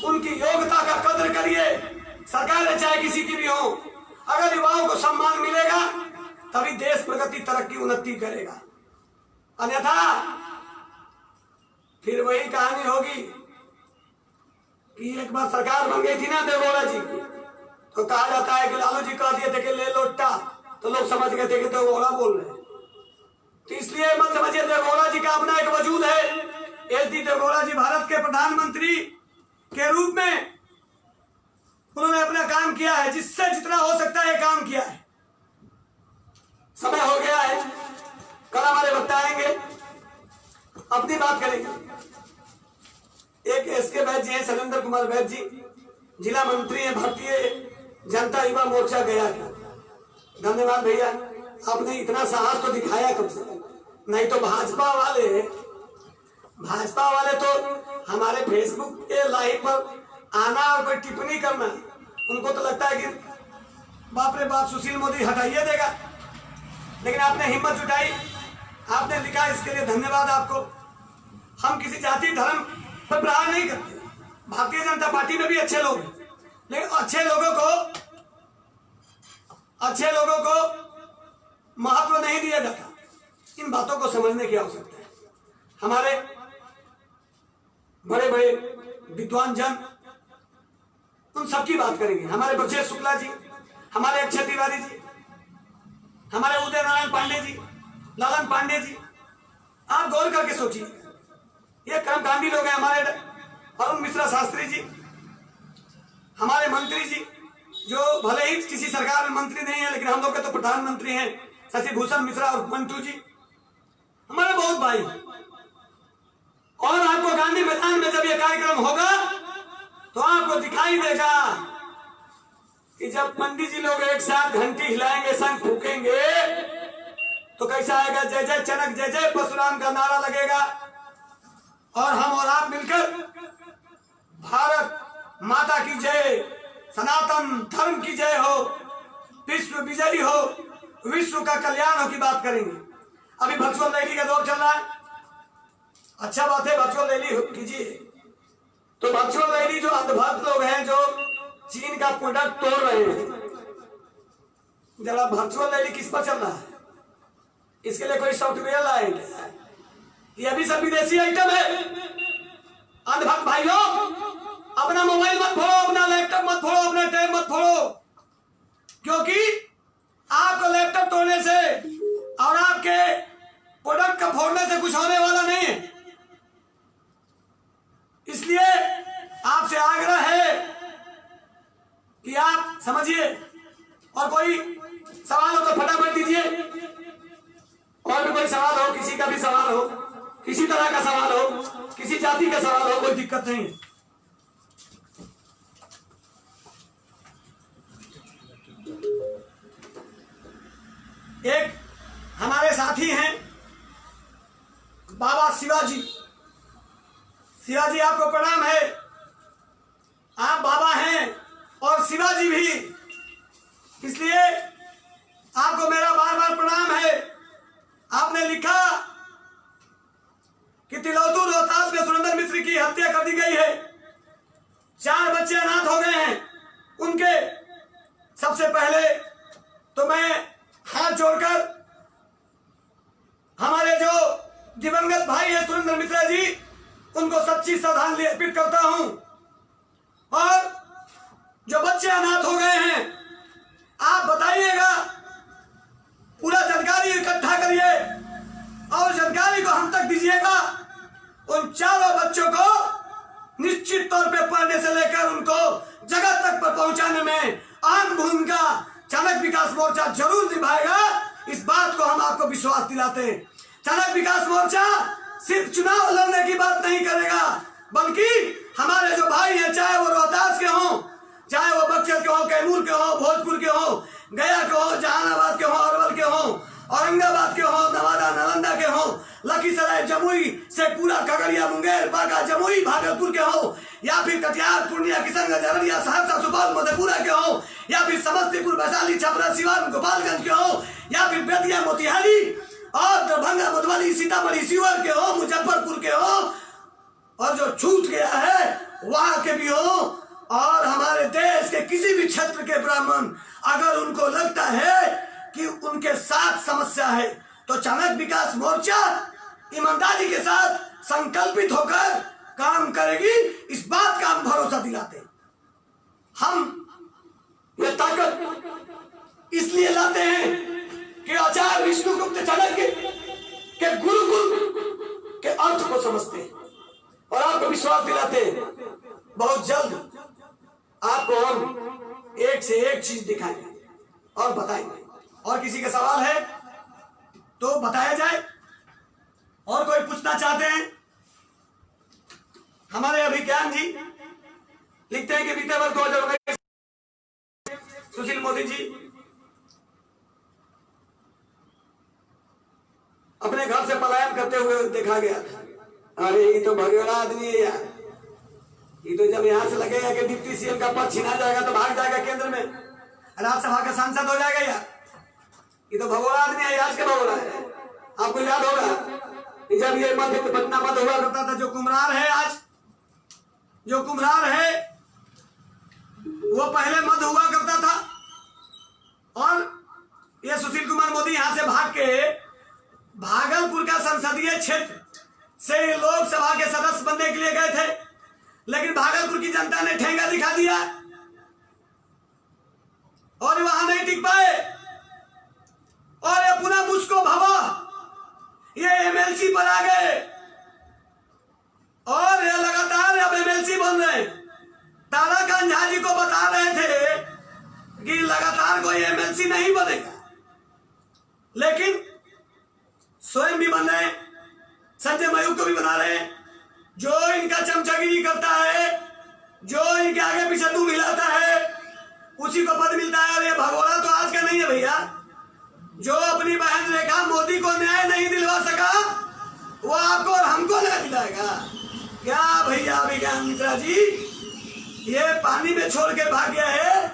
उनकी योग्यता का कद्र करिए। सरकार चाहे किसी की भी हो, अगर युवाओं को सम्मान मिलेगा तभी देश प्रगति, तरक्की, उन्नति करेगा। अन्यथा फिर वही कहानी होगी कि एक बार सरकार बन गई थी ना देवगौड़ा जी की, तो कहा जाता है कि लालू जी कह दिए थे कि ले लोटा, तो लोग समझ गए थे कि देवगौड़ा बोल रहे हैं। तो इसलिए मत समझिए, देवगौड़ा जी का अपना एक वजूद है। एच.डी. देवगौड़ा जी भारत के प्रधानमंत्री के रूप में उन्होंने अपना काम किया है, जिससे जितना हो सकता है काम किया है। समय हो गया है, कल हमारे वक्त आएंगे, अपनी बात करेंगे। एक एसके वैद्य जी हैं, शैलेंद्र कुमार वैद्य जी, जिला मंत्री है भारतीय जनता युवा मोर्चा गया का। धन्यवाद भैया, आपने इतना साहस तो दिखाया कम से कम, नहीं तो भाजपा वाले तो हमारे फेसबुक के लाइव पर आना और कोई टिप्पणी करना, उनको तो लगता है कि बाप रे बाप सुशील मोदी हटाइए देगा, लेकिन आपने हिम्मत जुटाई, आपने लिखा, इसके लिए धन्यवाद आपको। हम किसी जाति धर्म पर प्रहार नहीं करते। भारतीय जनता पार्टी में भी अच्छे लोग हैं, लेकिन अच्छे लोगों को महत्व नहीं दिया जाता। इन बातों को समझने की आवश्यकता है। हमारे बड़े बड़े विद्वान जन, उन सबकी बात करेंगे। हमारे ब्रजेश शुक्ला जी, हमारे अक्षय तिवारी जी, हमारे उदय नारायण पांडे जी, लालन पांडे जी, आप गौर करके सोचिए, ये कर्मकांडी लोग हैं। हमारे अरुण मिश्रा शास्त्री जी, हमारे मंत्री जी, जो भले ही किसी सरकार में मंत्री नहीं है, लेकिन हम लोग के तो प्रधानमंत्री हैं, शशि भूषण मिश्रा और मंटू जी, हमारे बहुत भाई। और आपको गांधी मैदान में जब ये कार्यक्रम होगा तो आपको दिखाई देगा कि जब पंडित जी लोग एक साथ घंटी हिलाएंगे, शंख फूकेंगे, तो कैसा आएगा? जय जय चनक, जय जय परशुराम का नारा लगेगा, और हम और आप मिलकर भारत माता की जय, सनातन धर्म की जय हो, विश्व विजयी हो, विश्व का कल्याण हो की बात करेंगे। अभी वर्चुअल रैली का दौर चल रहा है, अच्छा बात है, वर्चुअल रैली कीजिए। तो वर्चुअल रैली जो अंधभक्त लोग हैं, जो चीन का प्रोडक्ट तोड़ रहे हैं, जरा वर्चुअल रैली किस पर चल रहा है? इसके लिए कोई सॉफ्टवेयर लाएंगे? ये भी सब विदेशी आइटम है। अंधभक्त भाइयों, अपना मोबाइल मत फोड़ो, अपना लैपटॉप मत फोड़ो, अपना टैब मत फोड़ो, क्योंकि आपको लैपटॉप तोड़ने से और आपके प्रोडक्ट का फोड़ने से कुछ होने वाला नहीं है। इसलिए आपसे आग्रह है कि आप समझिए, और कोई सवाल हो तो फटाफट दीजिए। और भी कोई सवाल हो, किसी का भी सवाल हो, किसी तरह का सवाल हो, किसी जाति का सवाल हो, कोई दिक्कत नहीं है। एक हमारे साथी हैं बाबा शिवाजी। शिवाजी आपको प्रणाम है। आप बाबा हैं और शिवाजी भी, इसलिए आपको मेरा बार बार प्रणाम है। आपने लिखा कि तिलौतू रोहतास में सुरेंद्र मिश्र की हत्या कर दी गई है, 4 बच्चे अनाथ हो गए हैं उनके। सबसे पहले तो मैं हाथ जोड़कर हमारे जो दिवंगत भाई है सुरेंद्र मिश्रा जी, उनको सच्ची श्रद्धांजलि अर्पित करता हूं। और जो बच्चे अनाथ हो गए हैं, आप बताइएगा, पूरा जानकारी इकट्ठा करिए और जानकारी को हम तक दीजिएगा। उन 4 बच्चों को निश्चित तौर पे पढ़ने से लेकर उनको जगत तक पर पहुंचाने में अहम भूमिका चाणक्य विकास मोर्चा जरूर निभाएगा। इस बात को हम आपको विश्वास दिलाते हैं। चाणक्य विकास मोर्चा सिर्फ चुनाव लड़ने की बात नहीं करेगा, बल्कि हमारे जो भाई हैं, चाहे वो रोहतास के हों, चाहे वो बक्सर के हों, कैमूर के हों, भोजपुर के हों, गया के हों, जहानाबाद के हों, अरवल के हों, औरंगाबाद के हों, नवादा नालंदा के हों, लखीसराय जमुई से पूरा खगड़िया मुंगेर बांका जमुई भागलपुर के हों, या फिर कटिहार पूर्णिया किशनगंज अररिया सहरसा सुपौल मधेपुरा के हों, या फिर समस्तीपुर वैशाली छपरा सिवान गोपालगंज के हों, या फिर बेतिया मोतिहारी और दरभंगा मधुबनी सीतामढ़ी शिवहर के हों, मुजफ्फरपुर के हों, और जो छूट गया है वहां के भी हों, और हमारे देश के किसी भी क्षेत्र के ब्राह्मण अगर उनको लगता है कि उनके साथ समस्या है, तो चाणक्य विकास मोर्चा ईमानदारी के साथ संकल्पित होकर काम करेगी। इस बात का हम भरोसा दिलाते हैं। हम ये ताकत इसलिए लाते हैं कि आचार्य विष्णुगुप्त चाणक्य के गुरुकुल के अर्थ को समझते हैं और आपको विश्वास दिलाते हैं। बहुत जल्द आपको हम एक से एक चीज दिखाएंगे और बताएंगे। और किसी का सवाल है तो बताया जाए। और कोई पूछना चाहते हैं? हमारे अभिज्ञान जी लिखते हैं कि बीते वर्ष 2019 सुशील मोदी जी अपने घर से पलायन करते हुए देखा गया था। अरे ये तो भगोड़ा आदमी है यार, ये तो जब यहां से लगेगा कि डिप्टी सीएम का पद छीना जाएगा तो भाग जाएगा केंद्र में, राज्यसभा का सांसद हो जाएगा यार। ये तो भगोड़ा आदमी है, आज के भगोड़ा है। आपको याद होगा जब ये मध्य पटना मत हुआ करता था, जो कुम्हरार है आज, जो कुम्हरार है वो पहले मत हुआ करता था, और ये सुशील कुमार मोदी यहां से भाग के भागलपुर का संसदीय क्षेत्र से लोकसभा के सदस्य बनने के लिए गए थे, लेकिन भागलपुर की जनता ने ठेंगा दिखा दिया और वहां नहीं टिक पाए, और ये पुनः मुझको भवा ये एमएलसी पर आ गए, और ये लगातार अब एमएलसी बन रहे। ताराकांत झा जी को बता रहे थे कि लगातार कोई एमएलसी नहीं बनेगा, लेकिन स्वयं भी बन रहे, संजय मयूख को भी बना रहे। जो इनका चमचागिरी करता है, जो इनके आगे पीछे तू मिलाता है, उसी को पद मिलता है। और ये भगोड़ा तो आज का नहीं है भैया। जो अपनी बहन रेखा मोदी को न्याय नहीं दिलवा सका, वो आपको और हमको न्याय दिलाएगा क्या भैया? विज्ञान मित्रा जी ये पानी में छोड़ के भाग गया है।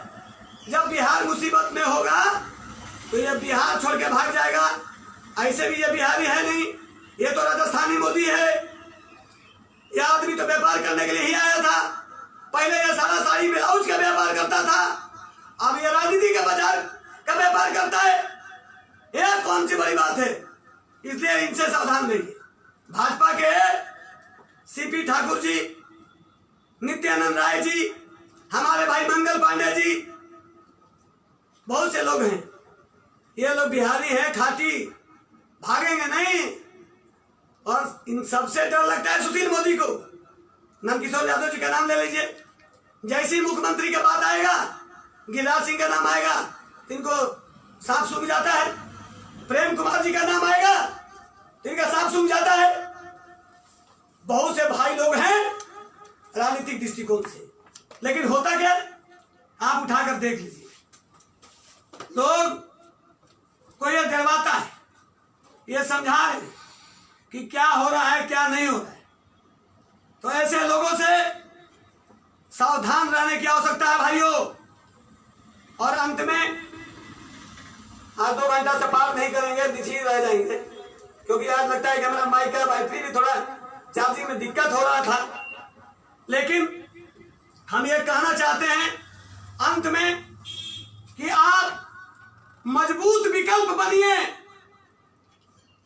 जब बिहार मुसीबत में होगा तो ये बिहार छोड़ के भाग जाएगा। ऐसे भी ये बिहारी है नहीं, ये तो राजस्थानी मोदी है। ये आदमी तो व्यापार करने के लिए ही आया था। पहले ये सारा साड़ी ब्लाउज का व्यापार करता था, अब ये राजनीति के बाजार का व्यापार करता है। यह कौन सी बड़ी बात है? इसलिए इनसे सावधान रहिए। भाजपा के सीपी ठाकुर जी, नित्यानंद राय जी, हमारे भाई मंगल पांडे जी, बहुत से लोग हैं। ये लोग बिहारी हैं, खाटी, भागेंगे नहीं। और इन सबसे डर लगता है सुशील मोदी को। नंदकिशोर यादव जी का नाम ले लीजिए, जैसे ही मुख्यमंत्री का बात आएगा, गिरिराज सिंह का नाम आएगा, इनको सांप सूंघ जाता है। प्रेम कुमार जी का नाम आएगा, इनका सांप सूंघ जाता है। बहुत से भाई लोग हैं राजनीतिक दृष्टिकोण से, लेकिन होता क्या, आप उठाकर देख लीजिए। लोग को ये दिलवाता है, ये समझा है कि क्या हो रहा है क्या नहीं हो रहा है। तो ऐसे लोगों से सावधान रहने की आवश्यकता है भाइयों। और अंत में आज 2 घंटा से पार नहीं करेंगे, नीचे रह जाएंगे, क्योंकि आज लगता है कि मेरा माइक का बैटरी भी थोड़ा चार्जिंग में दिक्कत हो रहा था। लेकिन हम ये कहना चाहते हैं अंत में कि आप मजबूत विकल्प बनिए,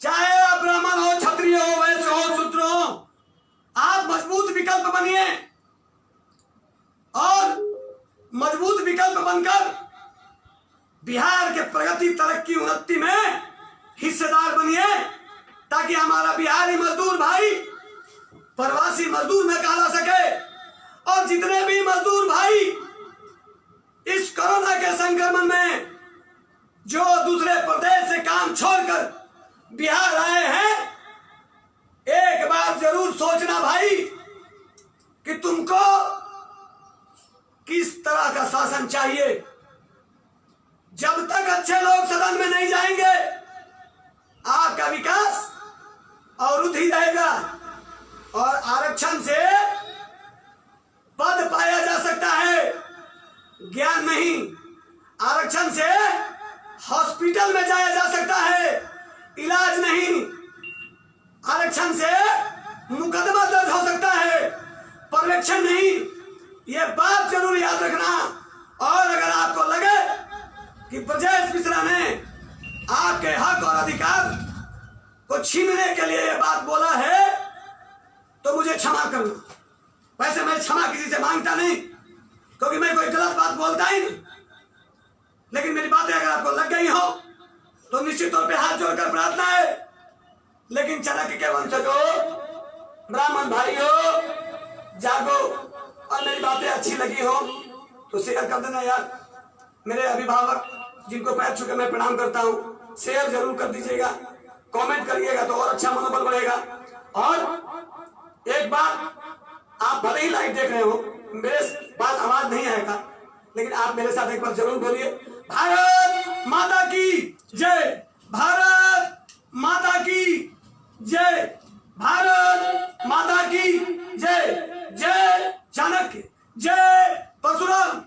चाहे आप ब्राह्मण हो, क्षत्रिय हो, वैश्य हो, शूद्र हो, आप मजबूत विकल्प बनिए और मजबूत विकल्प बनकर बिहार के प्रगति, तरक्की, उन्नति में हिस्सेदार बनिए, ताकि हमारा बिहारी मजदूर भाई प्रवासी मजदूर न कहला सके। और जितने भी मजदूर भाई इस कोरोना के संक्रमण में जो दूसरे प्रदेश से काम छोड़कर बिहार आए हैं, एक बार जरूर सोचना भाई कि तुमको किस तरह का शासन चाहिए। जब तक अच्छे लोग सदन में नहीं जाएंगे आपका विकास अवरुद्ध ही रहेगा। और आरक्षण से पद पाया जा सकता है, ज्ञान नहीं। आरक्षण से हॉस्पिटल में जाया जा सकता है, इलाज नहीं। आरक्षण से मुकदमा दर्ज हो सकता है, पर्यवेक्षण नहीं। ये बात जरूर याद रखना। और अगर आपको लगे कि ब्रजेश मिश्रा ने आपके हक और अधिकार को छीनने के लिए यह बात बोला है तो मुझे क्षमा करना। वैसे मैं क्षमा किसी से मांगता नहीं, क्योंकि मैं कोई गलत बात बोलता ही नहीं। लेकिन मेरी बातें अगर आपको लग गई हो तो निश्चित तौर पे हाथ जोड़कर प्रार्थना है। लेकिन चाणक्य के वंशजों, ब्राह्मण भाइयों, जागो और मेरी बातें अच्छी लगी हो तो शेयर कर देना यार। मेरे अभिभावक जिनको पैर छू के मैं प्रणाम करता हूँ, शेयर जरूर कर दीजिएगा, कमेंट करिएगा तो और अच्छा मनोबल बढ़ेगा। और एक बात, आप भले ही लाइव देख रहे हो, मेरे पास आवाज नहीं आएगा, लेकिन आप मेरे साथ एक बार जरूर बोलिए, भारत माता की जय, भारत माता की जय, भारत माता की जय। जय चाणक्य, जय परशुराम।